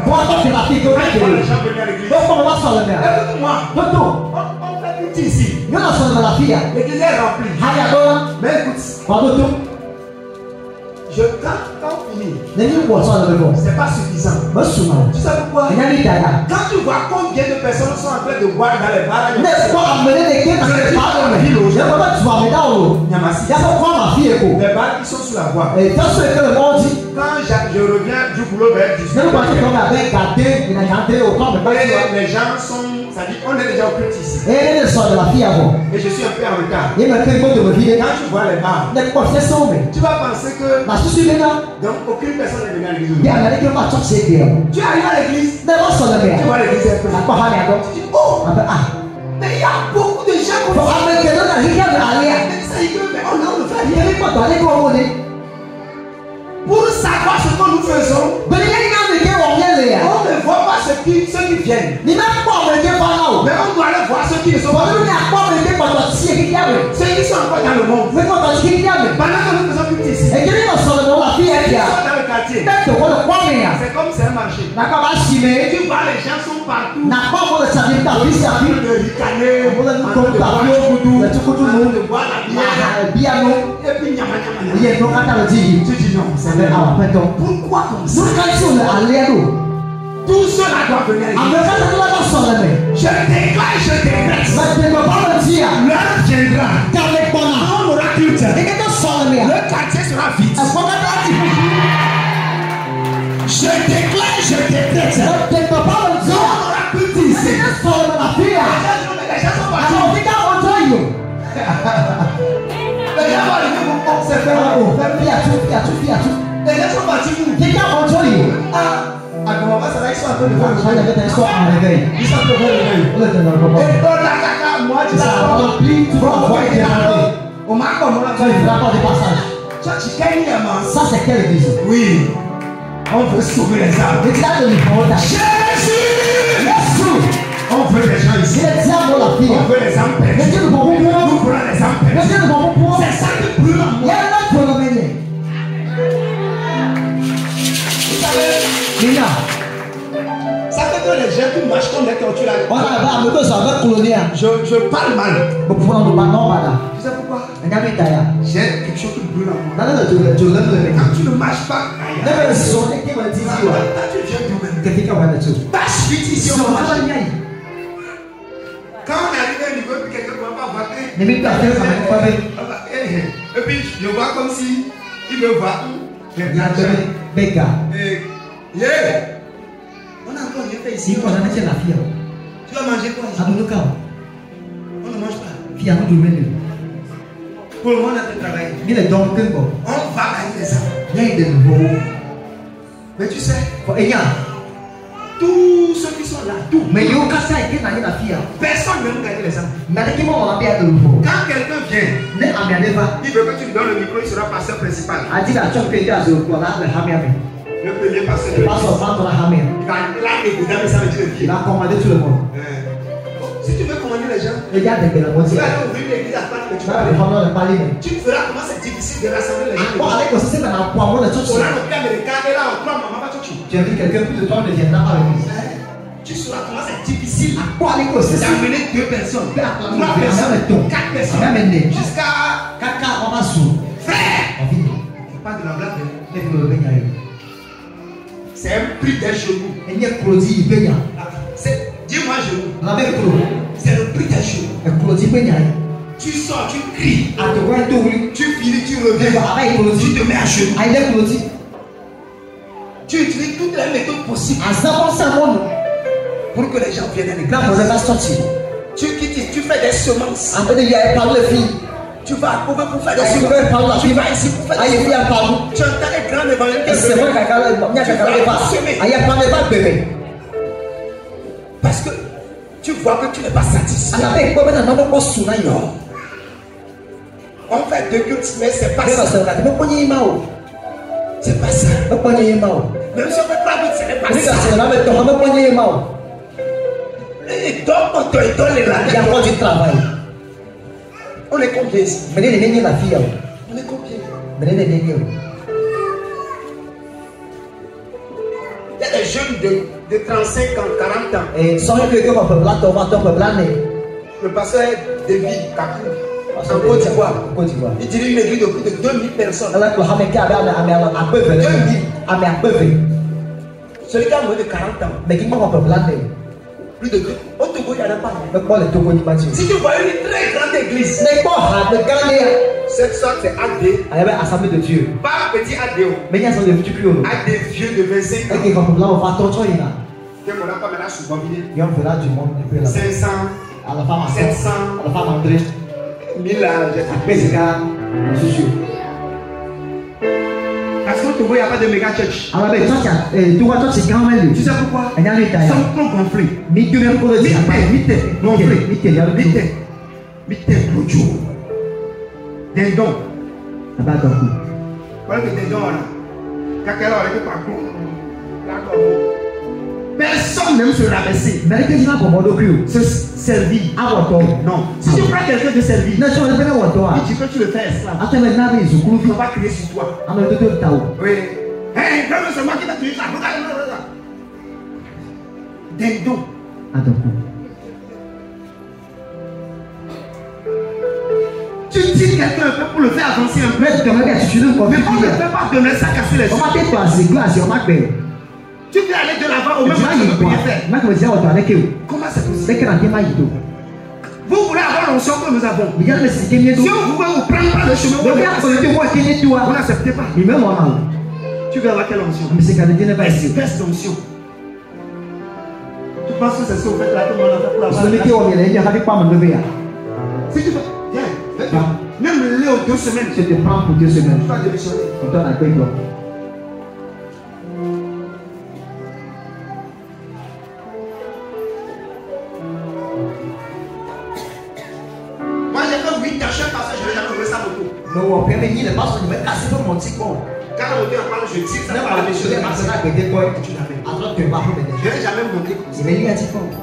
Les gens venaient à l'église. Écoute-moi. L'église est remplie. Mais écoute, quand on finit, c'est pas suffisant. Tu sais pourquoi? Quand tu vois combien de personnes sont en train de boire dans les bars, les bars qui sont sous la voie. Quand je reviens du boulot vers 18h, les gens sont, ça dit, on est déjà au culte ici. Et je suis un peu en retard. Quand tu vois les bars, tu vas penser que donc aucune personne n'est venue à l'église. Tu arrives à l'église, tu vois l'église est pleine. Tu dis, oh, mais il y a beaucoup de gens qui vont mais on le fait bien. Pour savoir ce que nous faisons, on ne voit pas ceux qui viennent. Mais on doit aller voir ceux qui ne sont pas. Ceux qui sont encore dans le monde. Pendant que nous faisons plus ici, ils sont dans le quartier. C'est comme c'est un marché. Tu vois, les gens sont partout. En train de ricaner, en train de boire la bière. Et puis, tu dis non, c'est vrai. Pourquoi comme ça? Tout cela doit venir à l'église. Je déclare, je décrète. L'heure viendra. Quand on aura culte, le quartier sera vide. Je déclare, je décrète. Quand on aura culte ici, les gens sont partis. Les gens vont arriver pour observer. Les gens sont partis où? Comment ça va, ils sont un peu de voir. Ils sont un peu de réveil. Et dans la caca, moi, tu vas on m'a comme on a fait des passages. Ça, c'est quelle église? Oui. On veut sauver les âmes. Jésus! On veut les gens ici. On veut les âmes perdues. Nous voulons les âmes perdues. C'est ça qui brûle en moi. Ça fait que les gens qui marchent comme des tortues là. Je parle mal. Tu sais pourquoi? J'ai quelque chose qui brûle en moi. Quand tu ne marches pas, quand tu viens d'où? Tâche vite ici, on marche. Quand on arrive à un niveau, puis quelqu'un ne va pas voir. Et puis je vois comme si il me voit. On a encore rien fait ici. Tu vas manger quoi ici? On ne mange pas. Pour le moment, on a travaillé. On va gagner les âmes. Mais tu sais, tous ceux qui sont là, tout. Personne ne veut gagner les âmes. Quand quelqu'un vient, il veut que tu lui donnes le micro, il sera pasteur principal. Le premier pasteur de l'église. Il va commander tout le monde. Si tu veux commander les gens, tu vas aller ouvrir l'église à part que tu vas. Tu feras comment c'est difficile de rassembler les gens. On a le plan américain et là on croit maman va tout. Tu as vu quelqu'un plus de toi ne viendra pas à l'église. Tu sauras comment c'est difficile d'amener 2 personnes, 3 personnes, 4 personnes, jusqu'à 4 cas on va sous. Frère, pas de la blague. C'est un prix d'un genou. Dis-moi genou. C'est le prix d'un genou. Tu sors, tu cries. Tu finis, tu reviens. Tu te mets à genoux. Tu utilises toutes les méthodes possibles pour que les gens viennent à l'église. Tu fais des semences. Tu vas pour faire des semences. Tu vas ici pour faire des semences. Tu entends les grands évangiles. Parce que tu vois que tu n'es pas satisfait. Non. On fait 2 cultes, mais c'est pas ça. C'est pas ça. Même si on fait 3 cultes, ce n'est pas ça. Et donc, on te donne les langues. Il y a encore du travail. On est combien ici? On est combien? Il y a des jeunes de 35 ans, 40 ans. le pasteur David Kakou, en Côte d'Ivoire. Il dirige une église de plus de 2000 personnes. 2000. Celui qui a moins de 40 ans. Plus de 2. Au Togo, il n'y en a pas. Si tu vois une très grande église, cette sorte c'est AD. Assemblée de Dieu. Pas petit ADO. Mais il y a des vieux AD vieux de 25 ans. et qui comme là on va t'entendre là. Que mon enfant maintenant souvent venu. Il y a un village du monde un peu là. 500. À la femme 700. à la femme André. 1000 là. Après c'est quand je suis. Parce qu'au Togo, il n'y a pas de méga church. Alors ben toi tu vois toi c'est quand même Tu sais pourquoi? Il y a l'état. Ils sont trop gonflés. Mais Dieu même pour le dire. Vite, gonflés. Vite, il y a le Vite, Boudjou. Dindon. Là-bas donc. Voilà que dindon là. Kakela, on est partout. Personne n'aime se rabaisser. Mais que tu vas pour mon docu. Se servir. À votre Non. Si tu prends quelqu'un de servir, non, je vais faire votre et tu peux tu le fais esclave. attends maintenant mais je On va crier sur toi. ah mais tout tao. Oui. Hey, c'est moi qui t'ai tué ça. Regarde. Dindon. Attends. Tu dis quelqu'un un peu pour le faire avancer un peu. Mais tu te regardes tu le Mais on ne peut pas donner ça casser les on choses. va te passer glace on va faire. Tu peux aller de l'avant au même Tu moment vas que y tu ne peux rien voir. faire. Moi comme je dis on va avec eux. Comment c'est possible? C'est que dans tes mains il Vous voulez avoir l'onction que nous avons. regarde le système de Si on pouvait vous prendre par le chemin, vous regarde quand tu vois qu'il est toi. vous n'acceptez pas. Il même moi mal. Tu veux avoir quelle onction? Mais c'est quand Dieu n'est pas ici. Espèce d'onction. Tu penses que c'est ce que vous faites là que mon enfant pour avoir Je me dis on vient il y a pas me lever. Si tu veux, viens. Même les 2 semaines, Je te prends pour 2 semaines. tu vas démissionner. On donne à quoi toi. Moi j'ai fait 8 ans, chaque passage, je n'ai jamais ouvert sa moto. Mais on peut venir le passe, il va casser pour mon petit corps. Quand la moto en parle, je tire ça Même par pas la le mission. monsieur, mais c'est là que tu es Tu l'avais. alors que pas pour Je n'ai jamais monté comme ça. il est lié à petit corps.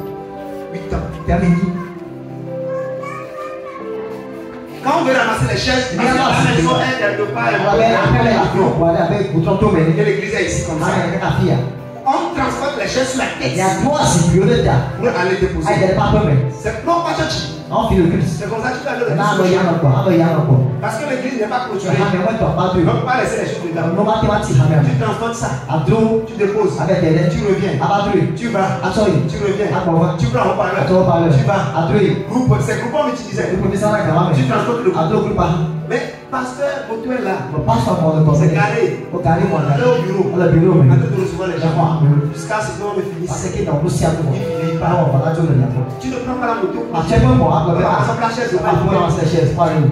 8 ans. Permis. Quand on veut ramasser les chaises, Mais la alors, maison est quelque part. Voilà, avec bouton tout mais Et l'église est ici comme ça. On transporte les chaises sur la il tête y a 3 sécurités là. pour aller Ah, il déposer. y a pas de mais. C'est non pas church. On fait le Christ. C'est comme ça que tu vas aller Là, le il y a encore, il y a encore. Parce que l'église n'est pas Tu clôturée. as mais moi tu pas On de. ne peut pas laisser les choses dedans. Non, mathématiques quand même. Tu transportes ça. À trop Tu déposes. avec des Tu reviens. à battre. Tu vas. À sorry. Tu reviens. À quoi? Tu prends un À haut-parleur. toi parler. Tu vas. À trop. Groupe, c'est groupement utilisé. Tu peux faire ça là Tu transportes le à groupe. trop pas. Mais pasteur, pour toi là, On passe par mon c'est carré. Au carré mon Allez au bureau. le bureau mais. Attends de recevoir les gens. D'accord. Jusqu'à ce qu'on le finisse. Parce que dans le ciel il pas on va là tout le temps. Tu ne prends pas la moto. À chaque fois Par exemple, la chaise de pas pour lancer la chaise pas nous.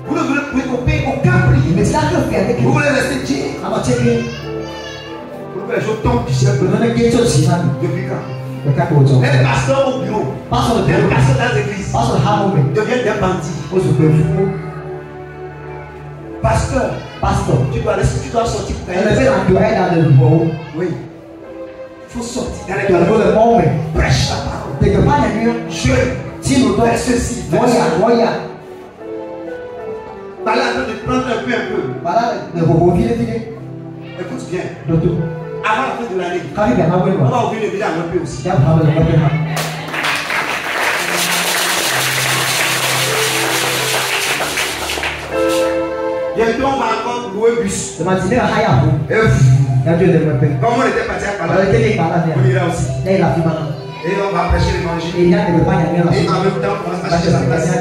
Vous ne voulez couper aucun prix. Mais c'est là que faire avec Vous voulez rester qui? alors checker. Pour que les choses tombent du ciel. Le nom qui est aussi là. Depuis quand? Le cas pour toi. Les pasteurs au bureau. Pas sur le Les bureau. pasteurs dans les églises Pas sur le hammer. deviennent des bandits. Au se peut fou. Pasteur, Pasteur. tu dois sortir pour Elle gagner. fait la durée dans le bureau. Oui. Il faut sortir dans les Tu as le bon mais. prêche la parole. T'es que pas les mieux. Je Si nous fais ceci. fais Voyez, cela. voyez. Par là, de prendre un peu. Voilà le robot vient filer. Écoute bien. D'autres. Avant la fin de l'année, Quand il vient à on voir. va ouvrir le village un peu aussi. Il y a un problème de problème. Bientôt, on va encore louer bus. Le matin, à Hayabu. Et Il y a Dieu de me payer. comme on était parti à Alors, il Pala, était par là. on ira aussi. Là, il a fait mal. Et on va prêcher l'évangile. Et il y a des repas, il y a Et bien en même temps, on va là. acheter la place. Il y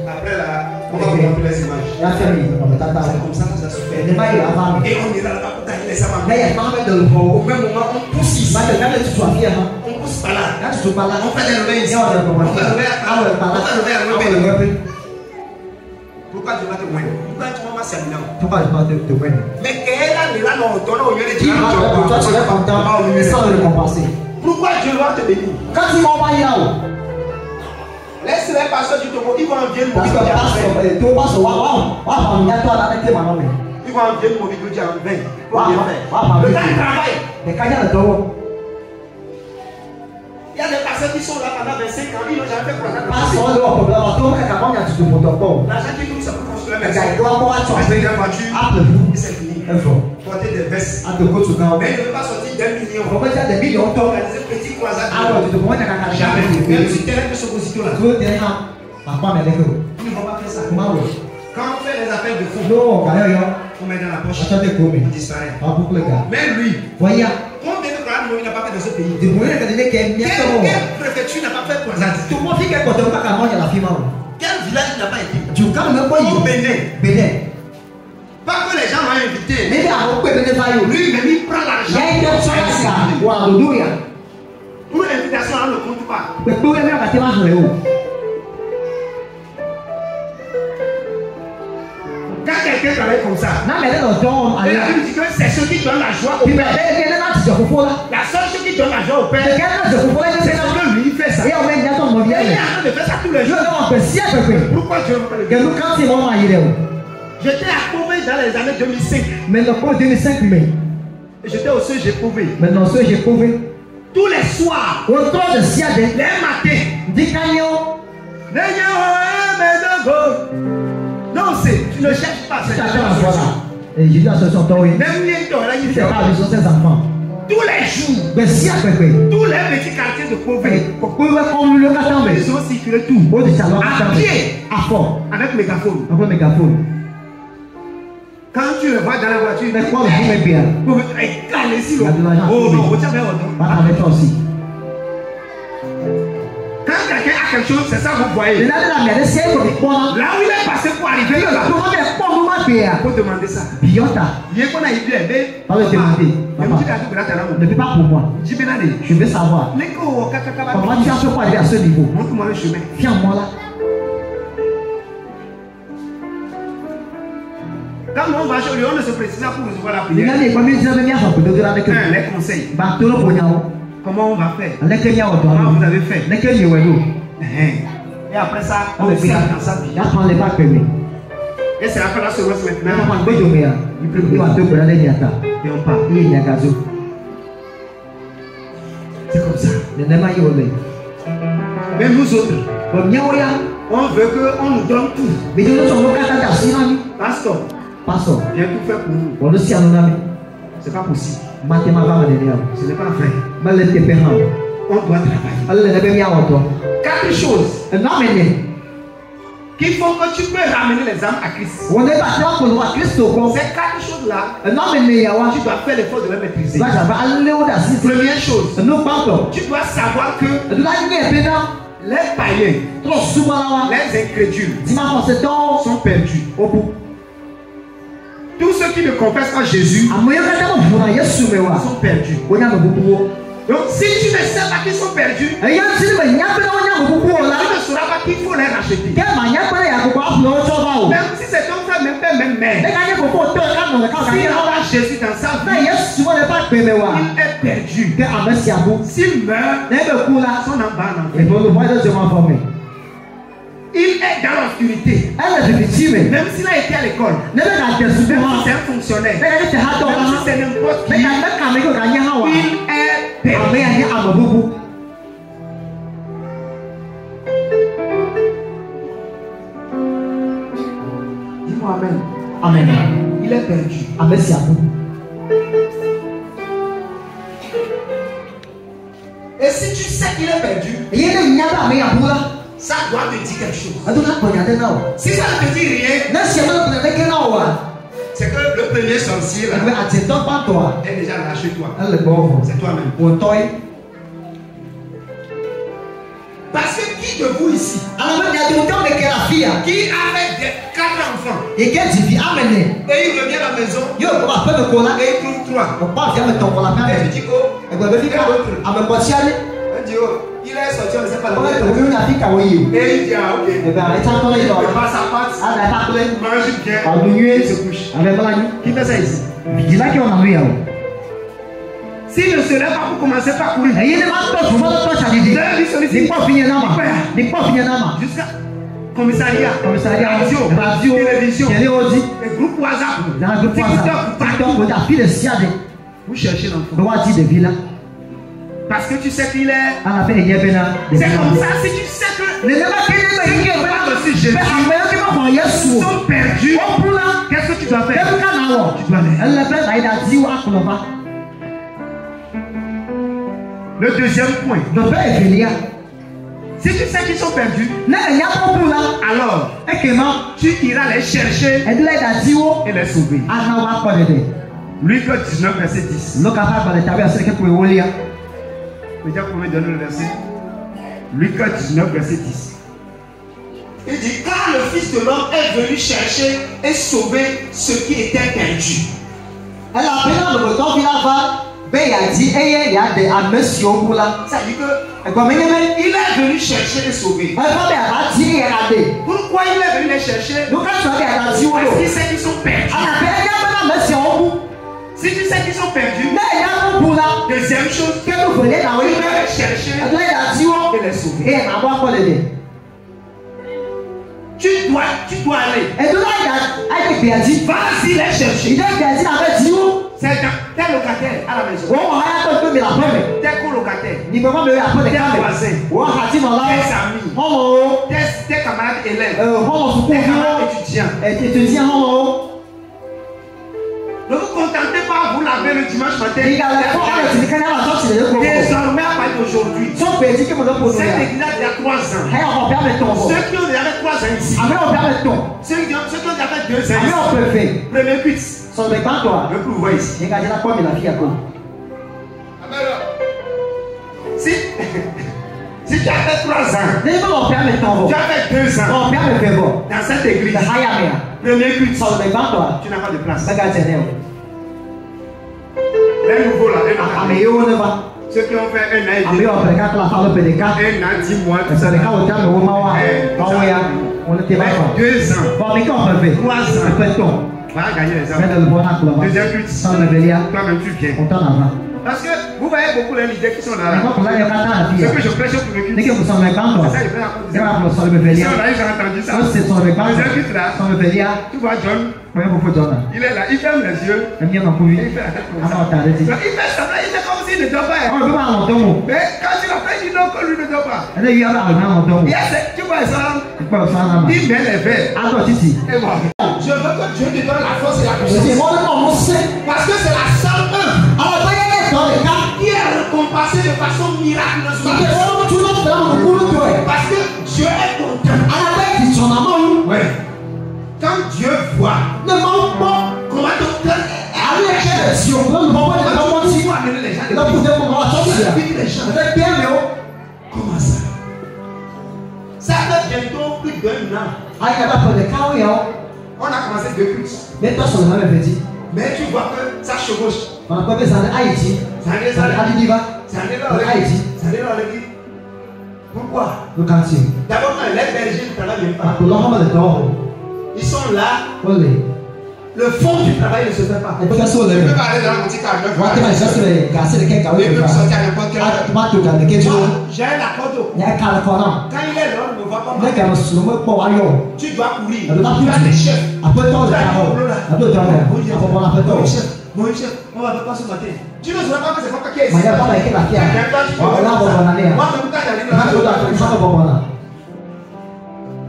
Après, là, on va vous montrer les images. a fait mal. On va C'est t'attendre. comme ça que ça se fait. Il n'est pas il a fait mal. Et on ira là-bas pour gagner les âmes. Là, il y a pas mal de Au repos. même moment, on pousse ici. Maintenant, quand tu sois fier, On pousse par là. quand tu sois pas là, On fait des levées ici. il y a un On repos. fait des levées à Ah ouais, par là. On fait des Ah ouais, levées le à repos. Pourquoi tu vas te moindre? Pourquoi tu vas passer à Milan? Pourquoi il parle de moi? Mais quelle année là, non, on au lieu de Qui dire va pour toi, tu es content sans le compenser. pourquoi Dieu va te bénir? Quand ils vont pas y aller, Laisse les pasteurs du Togo, ils vont envier le parce que Movido pasteur, tout passe, on y a toi là, avec tes mamans. Ils vont envier le Movido en vain. Faut bien faire. Le temps de travail. Mais quand il y a le taureau, Il y a des personnes qui sont là pendant 25 ans, ils n'ont jamais fait croire. pasteur, on doit problème, tout le monde a quand tu te protocole. L'argent qui nous ça peut construire la Mais maison. quand il doit avoir Acheter une voiture, appelez-vous, et c'est fini. un jour. porter des vestes. à te coach au camp. Mais il ne veut pas sortir d'un million. On va dire des millions de Organiser petit croisade. alors tu te prends ta carte Jamais. Même si tu es là, ce position-là. tu veux dire ah papa mais avec eux Ils ne vont pas faire ça. comment ouais Quand on fait les appels de fond, non quand yo on met dans la poche, attendez comment il disparaît. pas beaucoup les gars Même lui, voyez combien de croisades il n'a pas fait dans ce pays? de moyen que des que bien Quelle sûr préfecture n'a pas fait croisade? tout le monde fait que quand on va à manger la fille Quel village n'a pas été? tu quand même pas Au y Bénin. Bénin Pas que les gens l'ont invité. mais à beaucoup Bénin pas yo Lui-même, il prend l'argent. il y a une chose ça wa dodo ya Pour l'invitation, on ne compte pas. pe to même ka te ma hore o Quand quelqu'un travaille comme ça, na me le do et ale la Bible dit que c'est ceux qui donnent la joie au ti be Père. ke na ti jo fofo la La seule chose qui donne la joie au ke Père, na jo fofo la c'est se ce que lui fait ça. e o me nya to mo Et bi il est ale en train de faire ça tous les yo jours. na pe si e pepe Pourquoi Dieu ne veut pas le que faire? nous quand c'est moment y o J'étais à Pauvre dans les années 2005. mais le point 2005 mais J'étais au CG Pauvre. maintenant ce j'ai prouvé Tous les soirs, au trop de sia de les matins. di kanyo Non, tu ne cherches pas. C'est ça la fait la solution. voilà et j'ai dit à ce son toi Même bientôt, là, il c'est fait pas les autres enfants tous les jours, mais si a pepe tous les petits quartiers de Pauvre. et pourquoi comme le matin mais Ils ont circulé tout. au de salon À pied, à fond avec mégaphone. un peu mégaphone Quand tu le vois dans la voiture, mais quoi le mais bien pour écaler ici. Il y a de l'argent. Oh non, retiens bien votre nom. va avec toi aussi Quand quelqu'un a quelque chose, c'est ça que vous et voyez. là la mère c'est comme quoi Là où il est passé pour arriver là là, comment mais pas nous ma bien il faut demander ça. biota Il est qu'on a idée, mais. pas le demander papa ne fais pas pour moi je veux savoir comment tu as fait pour arriver à ce niveau Montre-moi le chemin. viens moi là Quand on va chez lui, on ne se précise pas pour recevoir la il y a prière. des comme ils avaient mis à faire de avec Un, les conseils. ba to lo ponya Comment on va faire? le kenya o Comment do vous avez fait? le kenya we lo Et après ça, on on le sert fait dans sa vie. ya prend les pas permis Et c'est après la semence na maintenant. pa gbejo me ya il va te pour aller diata Et on part. il y a gazo C'est comme ça. ne ne ma yo le Mais nous autres, comme nya o ya on veut qu'on nous donne tout. mais je ne sont pas kata ta sinami Pasteur, paso viens tout faire pour nous. on le sien nami C'est pas possible. matema va ma de ya Ce n'est pas vrai. ma le te pe ha On doit travailler. alle ne be mi awo to 4 choses na me ne qui font que tu peux ramener les âmes à Christ. on est pas toi pour nous à Christo ko Ces 4 choses-là, na me ne ya wa tu dois faire l'effort de les maîtriser. va va alle o da si Première chose, no pa to tu dois savoir que de la ni pe na les païens, trop souvent là les incrédules, dimanche c'est ton sont perdus. au bout Tous ceux qui ne confessent pas Jésus amoyo kata mo funa yesu mewa sont perdus. onya mo bubuo Donc, si tu ne sais pas qu'ils sont perdus, tu e ya ti me nya pe na onya mo bubuo la ne sauras pas qu'il faut les racheter. ke ma nya pe ya ko ba flo cho ba o Même si c'est ton frère, même père, même e mère. ka ye ko ko to ka mo ka ka S'il ye n'a pas Jésus dans sa na vie, yesu mo le ba pe mewa il est perdu. ke amesi abu S'il meurt, na be ku la son âme va en e enfer. bo lo boy de ma forme Il est dans l'obscurité. ele de victime Même s'il a été à l'école, ne be ka te su même mo si c'est un fonctionnaire, ne ka te ha to même si la c'est n'importe ne qui, ka me ko ka nya ha wa il est ame perdu. ya ni amabubu Dis-moi Amen. amen Il est perdu. amesi abu Et si tu sais qu'il est perdu, ye ne nya ba me ya bu la ça doit te dire quelque chose. aduna ko nya de na o Si ça ne te dit rien, na si ma ko ne ke na o wa c'est que le premier sorcier là ẹgbẹ àti ìtọ́pá tó a est déjà lâché toi. ẹlẹ gbọ́ ọ̀hún C'est toi-même. òótọ́ yìí. Parce que qui de vous ici, alamẹ́ni àti òótọ́ mi kẹ́ra fìyà qui avait des 4 enfants ìkẹ́ ti fi amẹ̀nẹ̀ et il revient à la maison yóò kọ́ àpẹ́ mi kọ́ la et il trouve 3. ọ̀pá àti àmì tọ̀ kọ́la Et fẹ́ tu dis oh, ẹgbẹ́ bẹ́ẹ̀ fi ká àmẹ̀kọ́sí alẹ́ on dit oh, il est sorti, on ne sait pas le ọ̀pẹ́ tó moment. wíwọ́n àti kàwé yìí o Et il dit ah ok. ẹgbẹ́ àti ìtàkọ́lẹ̀ yìí Il lọ́wọ́ prépare sa pâte, àti ìtàkọ́lẹ̀ il mange bien, àlùyé il se couche. àmẹ̀kọ́lá yìí Qui fait ça ici? bìjìlá kí ọ̀nà lóyà o. S'il ne serait pas pour commencer par courir, ẹ̀yin ni máa ń tọ́ ṣùgbọ́n tó tọ́ ṣàdìdì nípò fìyẹn náà mà nípò fìyẹn náà mà jusqu'à commissariat, kọmísàríà radio, télévision, tẹ̀lé odi et groupe WhatsApp, dans le TikTok, TikTok partout. kò dà fi lè sí àdé Vous cherchez l'enfant. lọ́wọ́ àti ìdèbí la Parce que tu sais qu'il est. alafẹ́ ìyẹn bẹ́ẹ̀ náà C'est comme ça, si tu sais que lè lè bá kéde bẹ́ẹ̀ yín kẹ́ pas bẹ́ẹ̀ reçu bẹ́ẹ̀ Jésus, àmọ́ yẹn kí wọ́n kàn yẹ sùn sont perdus, ó kú la qu'est-ce que tu dois faire. Ebu kana wɔ. Tu dois aller. Ele bɛ na yi da diwo akplɔva. Le deuxième point. Nɔƒe evelia. Si tu sais qu'ils sont perdus, Ne enya kɔpu la. alors Ekema. tu iras les chercher Ɛdila yi da diwo. et les sauver. Ana wa kpɔ dede. Luc 19, verset 10. Luka ƒe agbalẽ tabe ase ɖeke ko ewolia. Déjà, pour me donner le verset. Luc 19, verset 10. Il dit, car le Fils de l'homme est venu chercher et sauver ce qui était perdu. Elabena lobotɔ vi la va be yadi eye yaɖe ame siwo wu la. Ça dit que Egɔme nye be il est venu chercher et sauver. eva be yaba di eye yaɖe. Pourquoi il est venu les chercher? Nuka sɔ be yada di wo Parce do. qu'il sait qu'ils sont perdus. Alabe enya bena ame siawo wu. Si tu sais qu'ils sont perdus, Ne enya wu la. deuxième chose, Kedu vele na wo il yi va be. les chercher Ɛdila yi da di wo. et les sauver. Eye na bɔ akpɔ dede. Tu dois aller. Ɛdila yi da ayi be yadi. Vas-y les chercher. Ide be yadi na be di wo. C'est tes locataires à la maison. Wo wɔ haya tɔ to mi la ƒe me. Tes colocataires. Nibɛ fɔ mi yɛ aƒe Tes ɖeka me. voisins. Wo hati nɔ la wo. Tes amis. Hɔmɔwo. Tes camarades élèves. Hɔmɔ Tes sukuviwo. camarades étudiants. Étudiant hɔmɔwo. Ne vous contentez pas à vous laver le dimanche matin. Ìgbàlẹ̀ fún ọ̀rọ̀ tí nìkan ní àwọn àtọ́sí lè kó. Désormais, à partir d'aujourd'hui, Sọ pé èjì kí mo lọ bò cette lóya. église a déjà 3 ans. Ẹ ọ̀pọ̀ bí a bẹ tọ̀ bọ̀. Ceux qui ont déjà fait 3 ans ici, Àmì ọ̀pọ̀ bí a bẹ tọ̀. ceux qui ont déjà fait 2 ans Àmì ici, ọ̀pọ̀ ẹ̀fẹ̀. premier quiz, Sọ̀rọ̀ bẹ̀ gbàtọ̀ à. je peux vous voir ici. Ní ká jẹ́ lápọ̀ mi làfi àgọ́. Si tu as fait 3 ans, Ní bá ọ̀pẹ̀ a bẹ tọ̀ bọ̀. tu as fait 2 ans Ọ̀pẹ̀ a bẹ fẹ̀ bọ̀. dans cette église, Bẹ̀ háyà mi à. premier quiz, Sọ̀rọ̀ bẹ̀ gbàtọ̀ à. tu n'as pas de place. Bẹ̀ ká jẹ̀ ní o. Les nouveaux là, Àmì yóò ní ba. ceux qui ont fait 1 an et Àmì demi, ọ̀pẹ̀ ká kọ́ àfa lọ́pẹ̀ dè ká. 1 an, 10 mois, tout ça, Ẹ̀sẹ̀ dè ká wò já mi wò má wà. Báwo ya? Wọ́n ti bá fà. 2 ans, Bọ̀ mi ká ọ̀pẹ̀ fẹ̀. 3 ans, Ẹ̀fẹ̀ tọ̀. va gagner les Bẹ́ẹ̀ hommes. dẹ̀ lè bọ́ náà kúlọ̀ bá. Deuxième quiz, Sọ̀rọ̀ bẹ̀ bẹ̀ yá. toi-même tu viens. Ọ̀tọ̀ nàá. Parce que vous voyez beaucoup les leaders qui sont là. Ẹ̀kọ́ kọ̀ọ̀lá yẹ ká tá àfi Ce yà. que je prêche pour le Ní culte, kí n sọ̀rọ̀ bẹ̀ gbàtọ̀. ça je vais raconter. Ẹ máa bọ̀ sọ̀rọ̀ bẹ̀ bẹ̀ Si yá. on a eu entendu ça, Ó sì sọ̀rọ̀ bẹ̀ gbàtọ̀. deuxième culte là, Sọ̀rọ̀ bẹ̀ yá. tu vois John, Wọ́n yẹ kó fún Jọ́nà. il est là, il ferme les yeux, Ẹ̀mí ẹ̀ máa kú yí. et il fait la tête comme A máa ça. tà létí. Donc, il fait semblant, il fait comme s'il ne dort pas. Ọ̀rọ̀ bí wọ́n àwọn tó mú. Mais quand il a fait, il dit non, que lui ne dort pas. Ẹ̀dẹ̀ yìí ọ̀rọ̀ àwọn àwọn tó mú. Yes, tu vois ça, Ìpẹ́ ọ̀sán náà mà. il met les verres. Adọ̀ títì. Et bon, je veux que Dieu te donne la force et la Òsì puissance. wọ́n ní ọ̀mú sí. Parce que c'est la seule œuvre Àwọn ọ̀gbẹ́ yẹn lè tọ́ lè ká. qui est récompensée de façon miraculeuse. Ìgbẹ́ wọn tún lọ fẹ́ wọn kúrú tó ẹ̀. Parce que Dieu est content. Alábẹ́ ìtìsọ̀nà mọ́ yín. Ouais. Quand Dieu voit Ní máa ń gbọ́. comment ton cœur Àwọn ẹ̀ṣẹ̀ rẹ̀ sí òun lọ́nà bọ́bọ́ ní ọmọ tí. faut amener les gens. Ìlọ́kùn tẹ́ kọ́ máa tọ́sí rẹ̀. Invite les gens. Ẹ̀fẹ́ gbé mi o. Comment ça? Ça fait bientôt plus d'1 an. Ayé ẹ̀dá pẹ̀lẹ́ káwé yẹn o. On a commencé depuis. Bẹ́ẹ̀ tọ́ sọ̀rọ̀ náà bẹ̀ fẹ́ jí. Mais tu vois que ça chevauche. Ọ̀nà pẹ́ bẹ́ẹ̀ sáré ayé jí. Ça arrive, ça Sáré arrive. adídíbá. Ça arrive Sáré ayé jí. Ça arrive dans l'église. Pourquoi? Ló kàn sí. D'abord, quand les bergers ne travaillent même pas, Àpò lọ́wọ́ mọ̀ lè tọ́ ọ̀. ils sont là. Ó lè. Le fond du travail ne se fait pas. Ẹ̀fẹ́ sọ̀ Tu lè ne rẹ̀. peux pas aller dans la boutique à 9 Wọ́n ti máa ìṣẹ́sọ̀ rẹ̀ gàásì rẹ̀ kẹ́kẹ́ àwọn Tu peux ìfẹ́. sortir à n'importe quelle heure. Tomato gàdé kéjì o. J'ai un accord d'eau. Ní ẹ̀ka rẹ̀ kọ́ náà. Quand il est là, on ne voit pas Ní mal. ẹ̀ka rẹ̀ sùn mọ́ pọ̀ wáyọ̀. Tu dois courir. Ẹ̀dọ́ bá Tu as des chefs. Àpótọ́ rẹ̀ ká ọ̀. Àpótọ́ rẹ̀. Àpótọ́ rẹ̀ àpótọ́. Mon chef, on va faire quoi ce matin? Tu ne sauras pas que c'est pas qui est ici. Màyà bá bàyìí kí làáfíà. Ọ̀la bọ̀bọ̀ náà ní à. Moi, même quand j'arrive Má tó dà là, fún sábà bọ̀bọ̀ náà.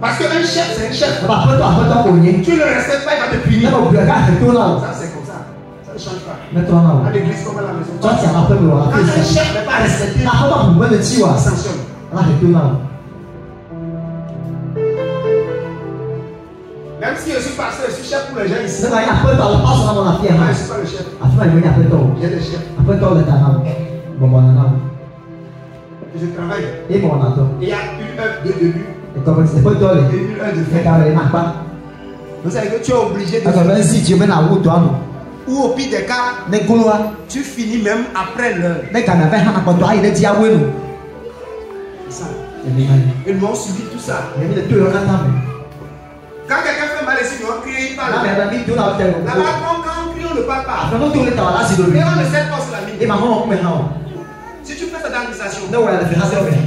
parce qu'un chef, c'est un chef. Àpótọ́ kò yé. Tu ne le respectes pas, il va te Ní punir. ẹ̀ka òbí ẹ̀ka àtẹ̀tọ́ náà. Ça, c'est comme ça. Ça ne change pas. Mẹ́tọ́ náà. À l'église comme à la maison. Tọ́sí àwọn afẹ́ mi wà á Quand fèsì. un chef n'est pas respecté, Àpótọ́ kò gbẹ́lẹ̀ tí wà. il sanctionne. Aláàtẹ̀tọ́ náà. Même si je suis pasteur, je suis chef pour les gens ici. Nígbà yẹn àpótọ́ àwọn pásọ̀ náà wọ́n àfíà Moi, náà. je ne suis pas le chef. Àfíà ìwé ní àpótọ́. J'ai des chefs. Àpótọ́ lẹ̀ tà náà. Bọ̀bọ̀ náà náà. Je travaille. Ìmọ̀ ọ̀nà tó. Il y a une œuvre de début Ìkọ̀bẹ̀sẹ̀ àpótọ́ lẹ̀. et une œuvre de fin. Ẹ̀ka rẹ̀ náà pa. Vous savez que tu es obligé de. Ẹ̀ka rẹ̀ sì jẹ́ mẹ́ta àwọn òtò àná. Ou au pire des cas, Ní gbóló wa. tu finis même après l'heure. Ní gàmì àfẹ́ hàn àpọ̀tọ̀ ayé lẹ́tí awé nù. C'est ça. Ẹ̀mí náà. Ils m'ont subi tout ça. Ẹ̀mí lè tó yọ ká tán mi. Quand quelqu'un fait mal ici, ils vont crier, il parle. Lábẹ́ ẹ̀rọ bí tó náà tẹ̀ lọ. Là-bas, quand on crie, on ne parle pas. Àfẹ́nú tó lè tà wà láti lórí. Et on ne sait pas sur la ligne. Ìmọ̀ àwọn ọkùnrin hàn. Si tu fais cette administration, Ní wọ̀ ẹ̀rọ fi hàn sí ọ̀fẹ́.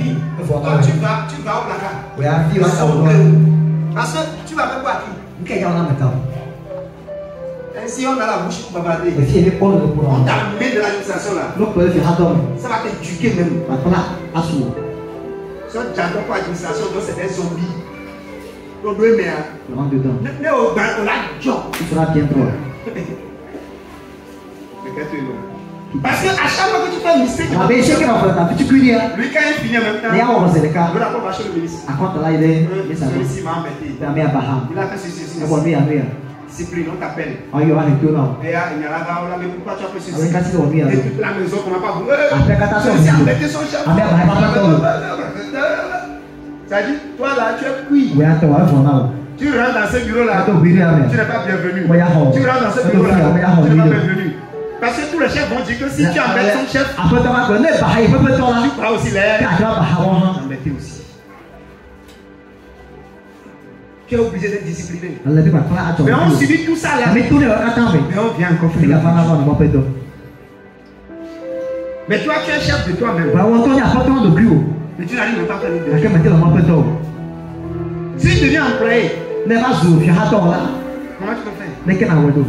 Ẹ̀fọ́ ọ̀tọ̀ quand rẹ̀. tu vas au placard. Wẹ̀ á fi wá kàwé Son wá. bleu. Parce que tu vas faire quoi à qui? Nkẹ́ ìyá wọn náà mẹ́ta. Ainsi, on a la bouche pour bavarder. Ẹ̀fí ẹ̀mí pọ́n lè kúrò. On t'a mis de l'administration là. Lọ́pọ̀ ẹ̀fí hàn tọ́ mi. Ça va t'éduquer même. Àtọ́lá aṣọ. Si on t'adore pas l'administration, donc c'est des zombies. Rentre dedans. Tu seras bien droit. Parce que à chaque fois que tu fais un mistake, Ah, mais je sais qu'il va faire tu cuis là. lui quand il finit en même temps, Mais on va se le cas. le rapport va chez le ministre. À quoi là il est? Il s'en va. Celui-ci m'a embêté. Il a mis à Baham. Il a fait ceci. Il va venir à lui. Discipline, on t'appelle. Oh, il va rester là. Et il y a la gare, mais pourquoi tu as fait ceci? Avec Cassie, on va venir à Et lui. toute la maison, comment pas vous? Après, quand t'as Celui-ci a embêté son chef. Ah, mais après, Ça dit, toi là, tu es cuit. oui, attends, on va voir. Tu rentres dans ce bureau-là, Attends, venez à tu n'es pas bienvenu. Oui, attends. Tu rentres dans ce Attends, bureau-là, attends, tu n'es pas attends. bienvenu. Parce que tous les chefs vont dire que si tu embêtes ton chef, après, tu vas connaître, il peut pas là. tu pourras aussi l'air. Tu vas pas Embêter aussi. Tu es obligé d'être discipliné. Mais on subit tout ça là. Mais tout le monde attend. Mais on vient encore Il faire. va faire avant, pas de Mais toi, tu es chef de toi-même. bah, on tourne à pas de bureau. Mais tu n'arrives même pas à faire Parce que les maintenant, on va pas Si tu deviens employé, mais pas zou, tu as tort là. comment tu peux faire? Mais qu'est-ce qu'on va faire?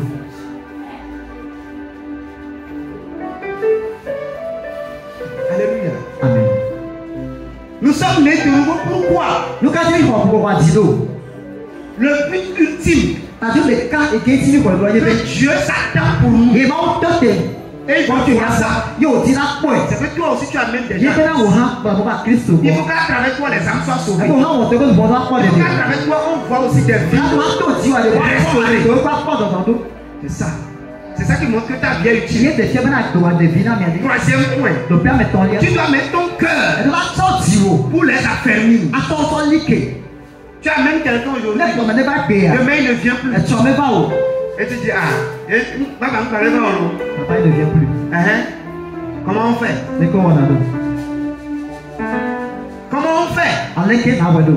Alléluia. Amen. Nous sommes nés de nouveau. Pourquoi? Nous, quand tu vas pouvoir dire, Le but ultime c'est-à-dire les cas et qui pour le loyer, que Dieu s'attend pour nous. il va au top. Et quand tu vois ça, Yo, dis la point. c'est que toi aussi tu amènes des Il gens. fait là, on a Christ. Il faut qu'à travers toi les âmes soient sauvées. On a on te donne bon rapport Il de faut Dieu. qu'à travers toi on voit aussi des vies. C'est ça. C'est ça qui montre que ta vie est utile. Troisième point. Tu dois mettre ton cœur pour les affermir. Tu amènes quelqu'un aujourd'hui. Demain il ne vient plus. Et tu dis, papa, Papa, il ne vient plus. Comment on fait? C'est quoi on a dit? Comment on fait? Allez, qu'est-ce qu'on a dit?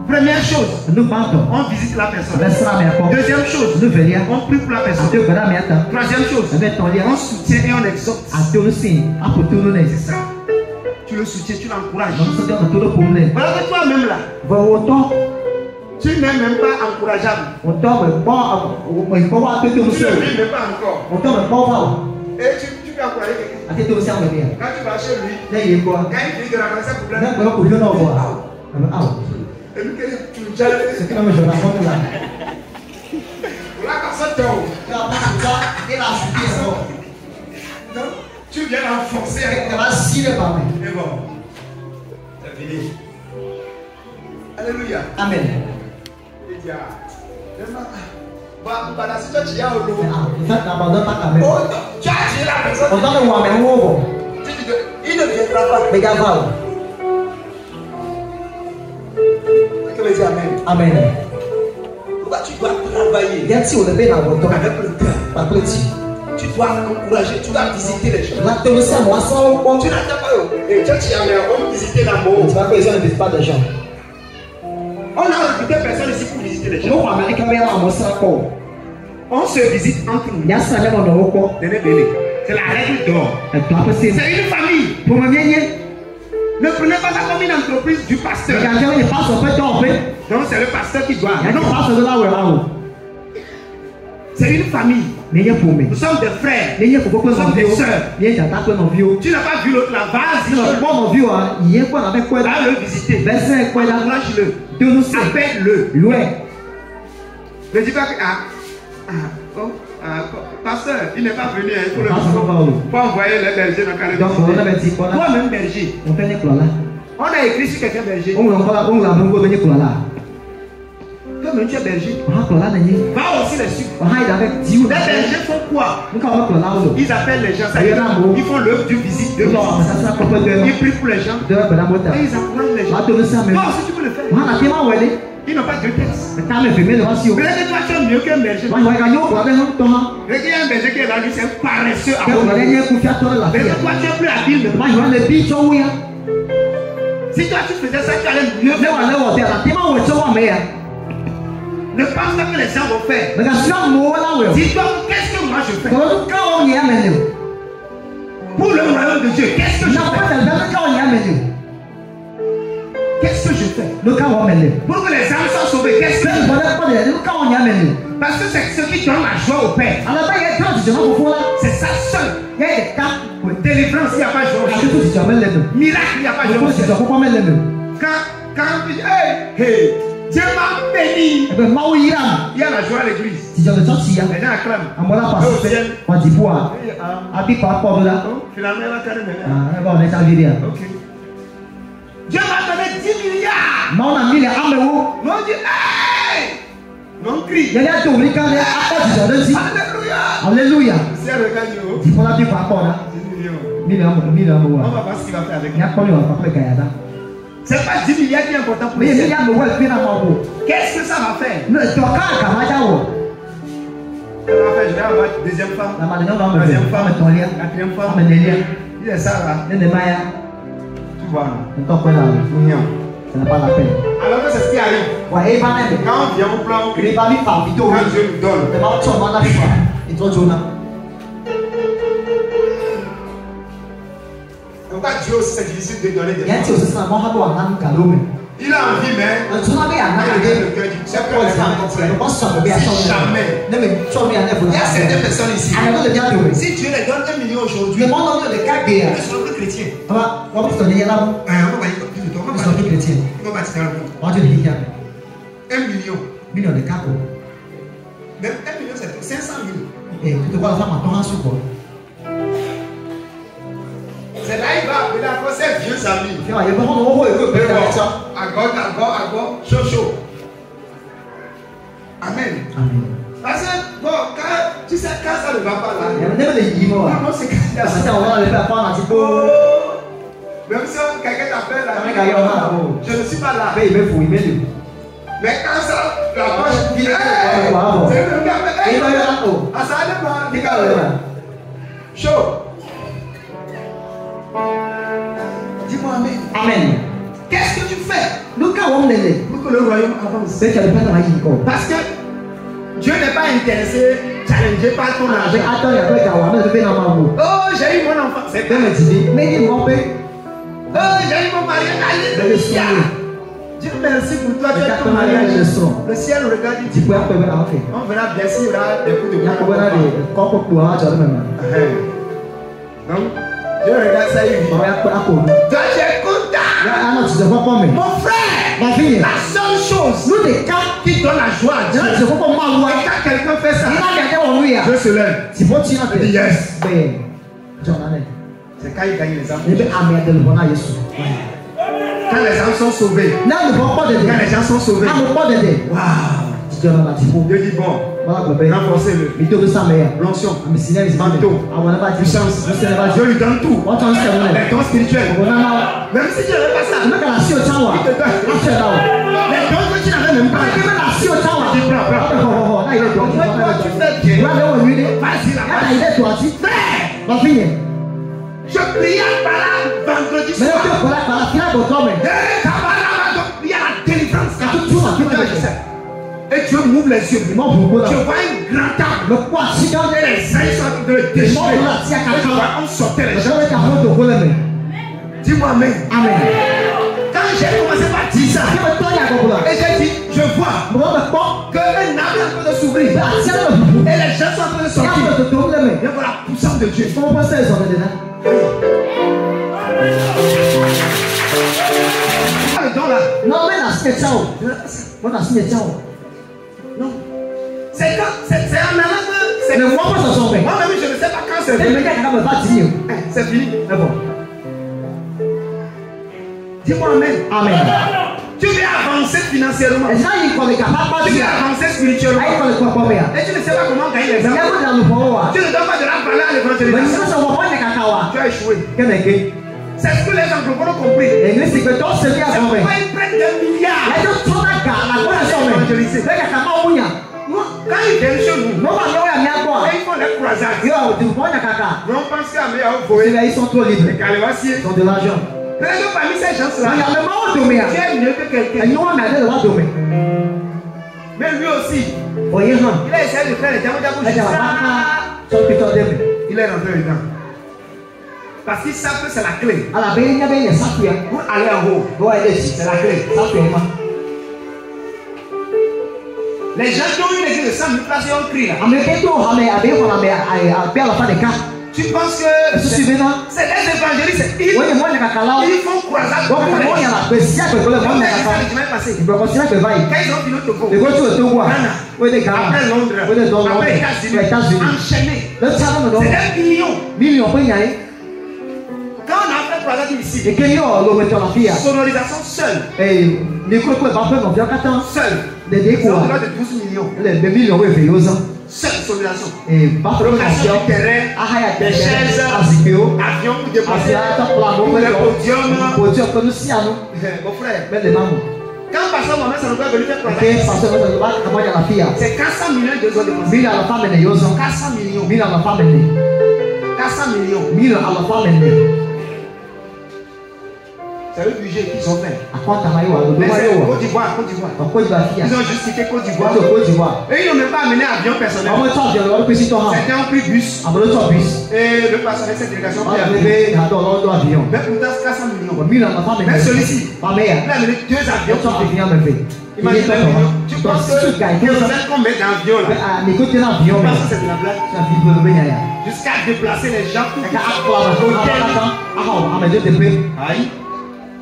Première chose, Nous partons. on visite la personne. Deuxième Deuxième chose, nous venons. on prie pour la personne. Troisième chose, on soutient et on exhorte. C'est ça. Tu le soutiens, tu l'encourages. Voilà que toi-même là, tu n'es même pas encourageable. Tu ne vis même pas encore. Et tu peux encourager quelqu'un. Quand tu vas chez lui, quand il dit de ramasser un problème, et lui, tu me gères. La personne tombe. Non, tu viens l'enfoncer avec ta main. Et bon, c'est fini. Alléluia. Amen. Il dit, la situation, tu as au lot. Ça n'abandonne pas ta mère. Tu as tiré la personne. On donne le mais on Tu dis que il ne viendra pas. Mais regarde. Que me dit Amen. Amen. Pourquoi tu dois travailler Regarde si on le met dans votre avec le cœur? Pas petit. Tu dois encourager, tu dois visiter les gens. La théorie, moi, sans bon. Tu n'attends pas. Et tu as visité l'amour. Tu vas pas besoin de visiter pas de gens. On a recruté personne ici pour visiter les gens. Nous, Américains, mais là, on s'en compte. On se visite entre nous. Il y a ça, même on a encore. C'est la règle d'or. C'est une famille. pour me bien. Ne prenez pas ça comme une entreprise du pasteur. Regardez, il passe un peu d'or. Non, c'est le pasteur qui doit. Il y a qui passe de là où là-haut. C'est une famille. Mais pour me. Nous sommes des frères. Mais il y a pourquoi Nous sommes des sœurs. Il y a un mon vieux. Tu n'as pas vu l'autre là. Vas-y. Mon vieux, il y a quoi avec quoi là? Va le visiter. Verset quoi là? Encourage-le. De nous c'est. Appelle-le. Loin. Ne dis pas que pasteur, il n'est pas venu pour le pour envoyer les bergers dans le Donc on avait dit quoi là? Toi-même berger. On fait les clois là. On a écrit sur quelqu'un berger. On l'a vendu clois là. Toi-même tu es berger. On clois là n'est. Va aussi les suivre. On a avec 10 ou les bergers font quoi? Nous quand on clois là. Ils appellent les gens. Ils font l'œuvre du visite. Ils prient pour les gens. Et ils encouragent les gens. Toi aussi tu peux le faire. Ils n'ont pas de texte. Mais toi tu es mieux qu'un berger. Regarde un berger qui est là, lui c'est un paresseux à vous. Mais toi tu es plus habile. Si toi tu faisais ça, tu allais mieux faire. Ne pense pas que les gens vont faire. Dis-toi, qu'est-ce que moi je fais? Pour le royaume de Dieu, qu'est-ce que je fais? Qu'est-ce que je fais? Pour que les âmes soient sauvées, qu'est-ce que je fais? Parce que c'est ce qui donne la joie au Père. C'est ça seul. Délivrance, il n'y a pas de joie. Miracle, il n'y a pas de joie. Quand tu dis, hey, Dieu m'a béni. Eh ben, mau yiram. Il y a la joie à l'église. Si je le sens si, Les gens acclament. amola Au passe. ciel. On dit quoi? Oui, Abi pas pour là. finalement, elle a carré maintenant. Ah, bon, on est à virer. Ok. Dieu m'a donné 10 milliards. Mais on a mis les armes où? Non, Dieu, hey! Non, crie. Il y a des tours, quand les apports du jardin. Alléluia. Alléluia. Le ciel regarde haut. Il faut la dire par rapport là. 10 millions. 1000 On euros. va voir ce qu'il va faire avec Il y a nous. combien de temps pour gagner là? C'est pas 10 milliards qui est important pour Mais le il y ciel. a le web bien avant. Qu'est-ce que ça va faire? Le toka kamajawo. Ça va faire, je vais avoir deuxième femme. La madame va me Troisième faire. femme. Me tolia. Quatrième Me femme. delia. Il est ça là. Ne ne maya. Tu vois. Ne t'en pas là. Mignon. Ça n'a pas la peine. Alors que c'est ce qui arrive. Ouais, et pas même. Quand on vient au plan, Il est pas mis par vidéo. quand Dieu nous donne, Le mal sur mal la vie. Et toi Jonah. pourquoi Dieu aussi c'est difficile de donner des Il y a choses. aussi ça moi hado anam kalome. Il a envie, mais Le Jonah be il a anam le de. cœur du C'est cœur quoi n'est ça? pas complet. Le boss ça be à Si jamais. Ne me sur me à Il y a certaines personnes ici. Alors de bien de. Si Dieu les donne 1 million aujourd'hui, Le monde de caguer. ils sont plus chrétiens. Ah, on va se donner là. On va dire plus de temps. Ils sont plus chrétiens. On va bâtir le monde. On va te dire qu'il y a 1 million. million de cas. Même 1 million, c'est 500 000. Et tu te vois la femme à ton en quoi. C'est là il va appeler encore ses vieux amis. Tu vois, il y a beaucoup de gros et que Mais peut bon, ça. à gauche, chaud, chaud. Amen. Amen. Parce que, bon, quand, tu sais, quand ça ne va pas là, Il y a même des guillemets. comment c'est qu'il y a Ça, ça? on va le faire prendre un petit peu. Oh! Même si quelqu'un t'appelle là, je ne suis pas là. Mais il me faut, il me dit. Mais quand ça, la poche vient, Ouais, ouais, ouais. c'est le gars, Il va y avoir un coup. ah, ça dépend, Il les va y avoir gars, un. chaud. Dis-moi, Amen. Amen. Qu'est-ce que tu fais Nous, quand on est pour que le royaume avance? c'est que le Père n'a pas dit. Parce que Dieu n'est pas intéressé, challengé par ton Avec argent. attends, il y a pas d'avoir, mais le Père n'a pas dit. Oh, j'ai eu mon enfant. C'est Père pas me dit, mais il m'en paie. oh, j'ai eu mon mariage. Mais le Alléluia. sourire. Dieu merci pour toi. Tu Le as quatre ton mariage, mariage. le son. Le ciel regarde. Tu peux appeler un fait. On verra bien s'il y aura des coups de Il y a combien de corps pour avoir, tu as même. Donc, Dieu regarde ça et il dit On va appeler un coup. toi, tu es content. Ah non, tu ne vois pas, mais. Mon frère, Ma fille. la seule chose Nous, des cas, qui donne la joie à Dieu, je ne vois pas moi. et quand quelqu'un fait ça, Il a gagné en lui. Dieu se lève. C'est bon, tu as Il dit yes. Mais, John Allen. C'est quand il gagne les âmes. Il est amené de le voir à Jésus. Quand les âmes sont sauvées. Là, ne vois pas de Quand les gens sont sauvés. Ah, ne pas de Waouh. John Allen, tu vois. Dieu dit bon, Voilà, le Père. renforcez-le. Il te veut ça, mais. L'onction, Mais si là, il manteau, Ah, on n'a pas dit. puissance. Je sais pas. Dieu lui donne tout. On t'en sait, on Les dons spirituels. On a mal. Même si Dieu n'avait pas ça. On a qu'à la scie au chawa. Il te donne. On fait là. Les dons que tu n'avais même On pas. a qu'à la scie au chawa. Tu prends, prends. Là, il est droit. Toi, tu fais bien. Là, on lui dit. Vas-y là. Là, il est droit. Frère, Ma fille. je priais par là vendredi Mais là, soir. tu es là, par la finale, pour toi, mais. Il y a la délivrance. Et Dieu m'ouvre les yeux. Il m'a beaucoup là. Je vois une grande table. Le poids, si quand Et les saints sont en train de le déchirer. Et je vois on sortait les je gens. vais t'apprendre au golem. Dis-moi Amen. Amen. Quand j'ai commencé par dire ça, Si me tourne à Gogola. et j'ai dit, je vois Moi, me porte. que un arbre est en train de s'ouvrir. Mais à tiens le boubou. Et les gens sont en train de Et sortir. après, te tourne le main. Et voilà la puissance de Dieu. Comment penser ils sont dedans? Ah, le don là. Non, mais la signe ciao. Moi, la signe ciao. Non. C'est quand, c'est en allant que. c'est- Mais moi, ça s'en fait. Moi-même, je ne sais pas quand c'est Les fini. mecs, ils ne pas dire. C'est fini. Mais bon. Dis-moi Amen. Amen. Tu veux avancer financièrement. Et ça, il faut les capables. Tu veux Il avancer spirituellement. faut les quoi combien? Et tu ne sais pas comment gagner les Il y a âmes. beaucoup dans le pouvoir. Tu ne donnes pas de la valeur à Mais l'évangélisation. ça, ça va pas être cacawa. Tu as échoué. Quel est le C'est ce que les anglophones ont compris. L'église, c'est que toi, c'est bien C'est à pourquoi ils prennent des milliards. Il y a des choses à faire. La bonne somme. Évangéliser. Les cacamas, on y a. Quand ils viennent chez nous, Non, mais non, il y a bien quoi. et ils font les croisades. Yo, tu vois, il y a caca. Mais on pense qu'à meilleur Et voyer. là, ils sont trop libres. Les Calévassiers. Ils ont de l'argent. Peut-être que parmi ces Il y a gens-là, le moment où tu tu es mieux que Et quelqu'un. nous, on a des droits de Mais lui aussi, voyez, non. il a essayé de faire les diamants Il y a jusqu'à. son putain de. Il est rentré dedans. Parce qu'ils savent que c'est la clé. À la veille, il y avait un sac. Pour aller en haut, Ouais, c'est la clé. ça fait mal. Les gens qui ont une église de 100 000 places, ils ont crié là. Ameketo hame abe ko na me a be ala fa de ka. Tu penses que c'est des évangélistes, ils font croisade pour les gens. Quand ils ont fini au Togo, après Londres, après États-Unis, enchaînés. C'est des millions. Quand on a fait croisade ici, sonorisation seule. Seule. C'est au-delà de 12 millions. Seule sonorisation. Location du terrain, des chaises, avions pour déposer, pour le podium. Mon frère, quand Pasteur Mohamed Sanogo est venu faire croisade, c'est 400 millions de dollars de 400 millions. 400 millions. C'est le budget qu'ils ont fait. Côte d'Ivoire. Ils ont juste cité Côte d'Ivoire. Et ils n'ont même pas amené avion personnel. C'était un prix bus. Et le personnel de cette délégation qui a amené. Mais pourtant, c'est 400 millions. Mais celui-ci, il a amené 2 avions. Imagine 2 millions. Tu penses que qu'on met dans l'avion là? Tu penses que c'est de la blague? Jusqu'à déplacer les gens pour aïe.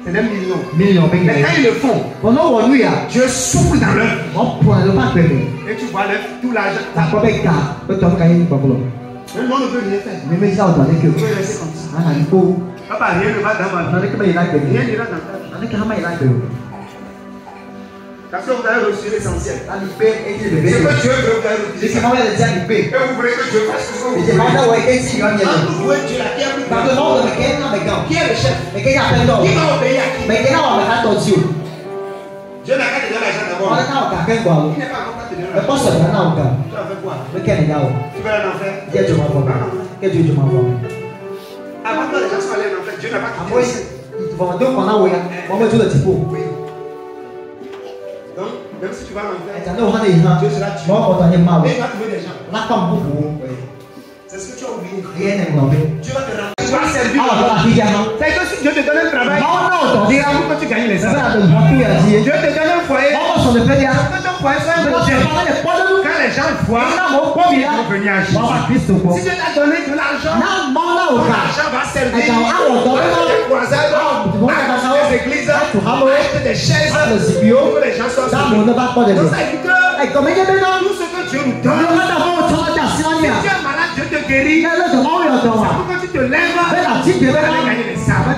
C'est des millions. Mais quand ils le font, Dieu souffle dans l'œuf. Et tu vois tout l'argent. Le monde ne peut rien faire. Il peut rester comme ça. Papa, rien ne va dans ma vie. Rien n'ira dans ta vie. Parce que vous avez reçu l'essentiel. Ce que Dieu veut, vous avez reçu. Et vous voulez que Dieu fasse ce que vous voulez. Quand vous voulez Dieu là, qui est plus grand? Qui est le chef? Qui va obéir à qui? Dieu n'a qu'à te donner l'argent d'abord. Il n'est pas encore te donner l'argent. Tu vas faire quoi? Tu vas aller en enfer? Avant que les gens soient allés en enfer, Dieu n'a pas quitté le ciel. Donc, même si tu vas en enfer, Dieu sera tué. Mais il va trouver des gens. C'est ce que tu as oublié. Dieu va te rendre. Tu vas servir. C'est que si Dieu te donne un travail, pour que tu gagnes les argent. Dieu te donne un foyer. Que ton foyer soit un projet. Quand les gens voient, ils vont venir agir. Si Dieu t'a donné de l'argent, ton argent va servir à des croisades, à des églises, à des chaises, pour que les gens soient sauvés. Donc ça veut dire que tout ce que Dieu nous donne, si tu es malade, Dieu te guérit. C'est pour que tu te lèves, tu veux aller gagner les sabres.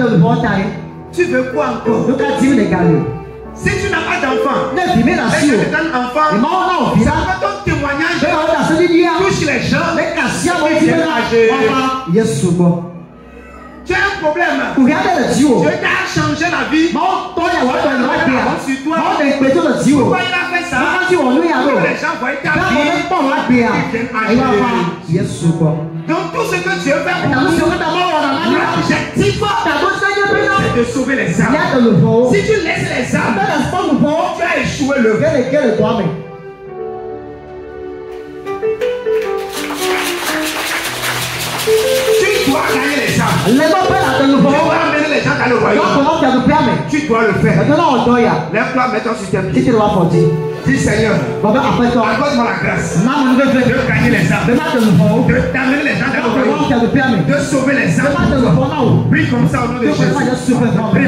Tu veux quoi encore? Si tu n'as pas d'enfant, et que tu donnes enfant, ça fait ton témoignage, touche les gens, tu as un problème. Dieu t'a changé la vie. Sur toi. Pourquoi il a fait ça? Pour que les gens voient ta vie, ils viennent agir. Donc tout ce que Dieu fait pour nous, l'objectif, c'est de sauver les âmes. Si tu laisses les âmes, tu as échoué le vrai. Tu dois gagner les âmes. Tu dois amener les gens dans le royaume. Tu dois le faire. Lève-toi, mets-toi sur tes pieds. Dis Seigneur, accorde-moi la grâce de gagner les âmes, de t'amener les gens dans le royaume, de sauver les âmes. Prie comme ça au nom de Jésus. Prie.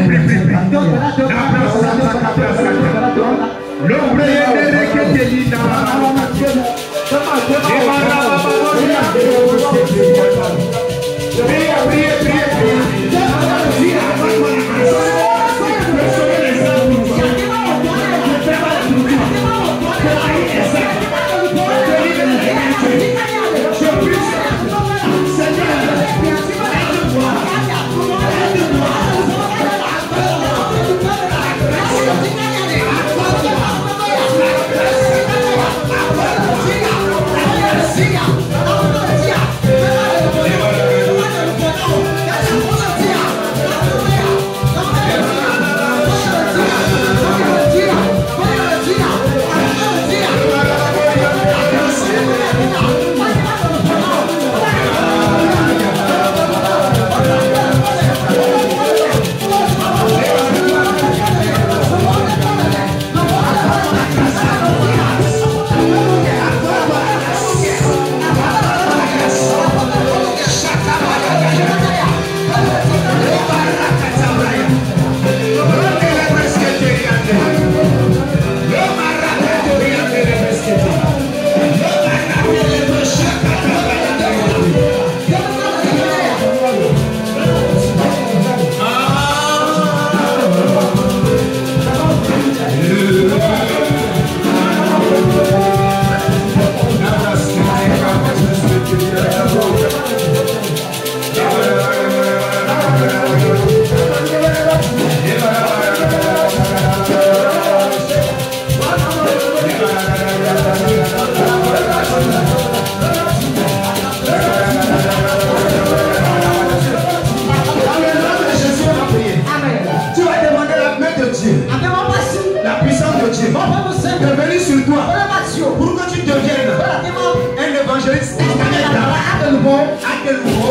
de nouveau.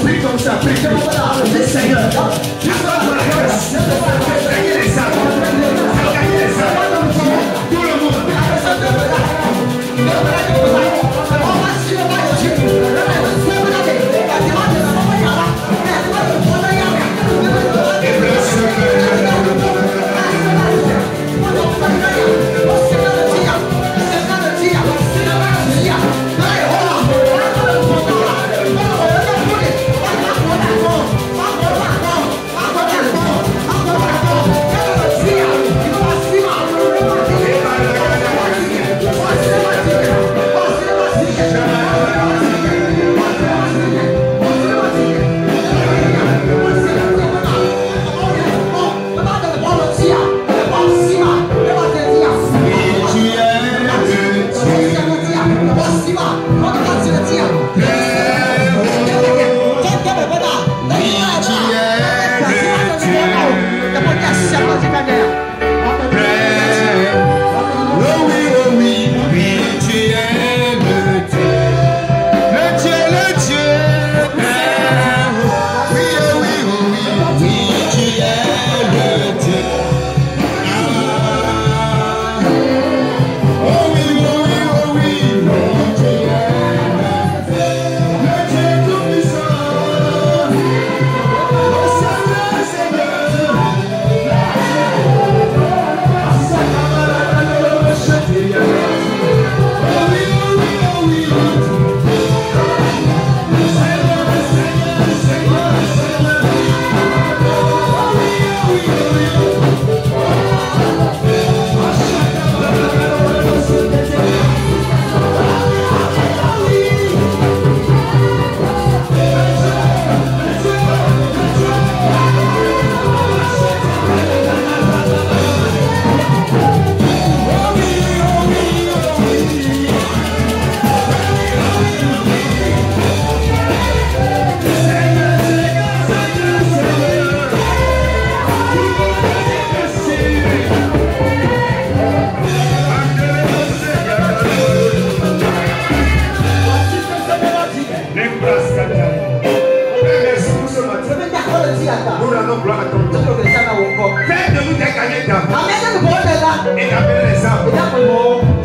Prie comme ça, prie comme ça. Le Seigneur. Accorde-moi la grâce. Fais gagner les âmes. Fais gagner les âmes. Tout le monde.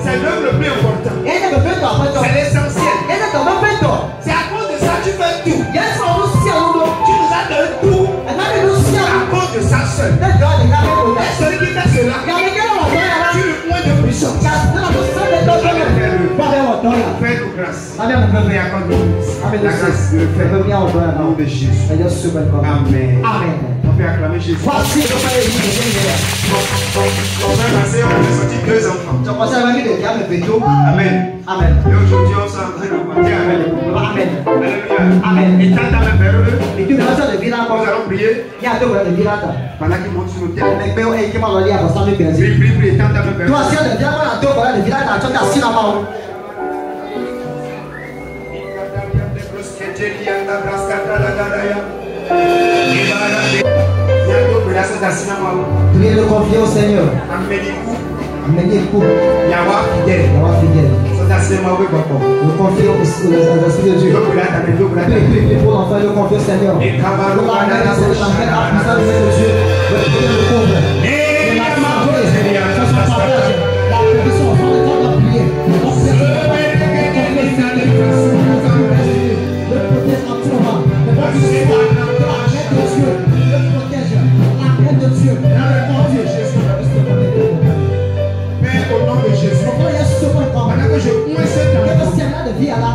C'est l'homme le plus important. C'est l'essentiel. C'est à cause de ça que tu fais tout. Tu nous as donné tout à cause de ça seul. Et celui qui fait cela, tu le point de puissance. Fais nos grâces. Et accorde-nous la grâce de le faire. Au nom de Jésus. Amen. On peut acclamer Jésus. On a sorti 2 enfants. Amen. Et aujourd'hui, on s'en train de Amen. Alléluia. Et tant d'amen vers eux, nous allons prier. Pendant qu'ils montent sur nos têtes. Prie, et tant d'amen vers eux. Priez le confier au Seigneur. Amenez-vous. Yawa fidèle. Le confier au Esprit de Dieu. Priez pour l'enfant, le confier au Seigneur. Pour la main de Dieu, la puissance de Dieu. Le couvre. Et la marque, la provision, on va le temps de prier.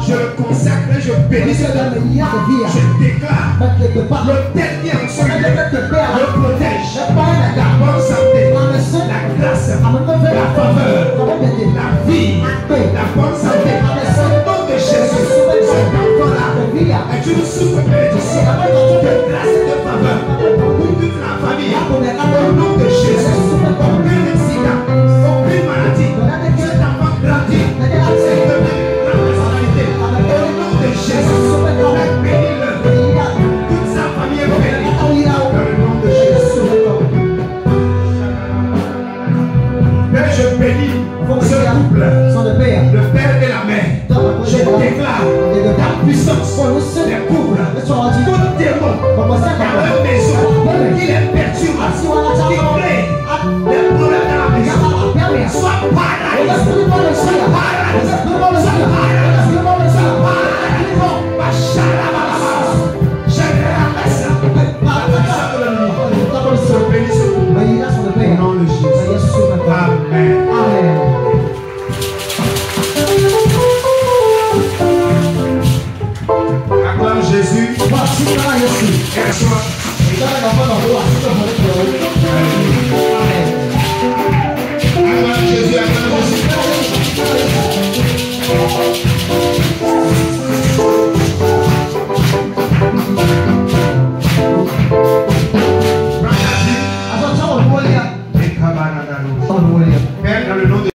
Je le consacre, je bénis ce homme. Je déclare le dernier ensemble le protège. La bonne santé, la grâce, la faveur, la vie, la bonne santé. Au nom de Jésus, cet enfant-là, tu nous souffres bénédiction de grâce et de faveur pour toute la famille. Au nom de Jésus, aucun accident, aucune maladie. Cet enfant grandit. Le père et la mère. Je déclare ta puissance découvre tout démon dans la maison qui est perturbé, qui crée des problèmes dans la maison. Sois paralysé, sois paralysé, sois paralysé, sois Amen. Amen. Acclame Jésus. Et reçois. Acclame Jésus, acclame Jésus. Père, dans le nom de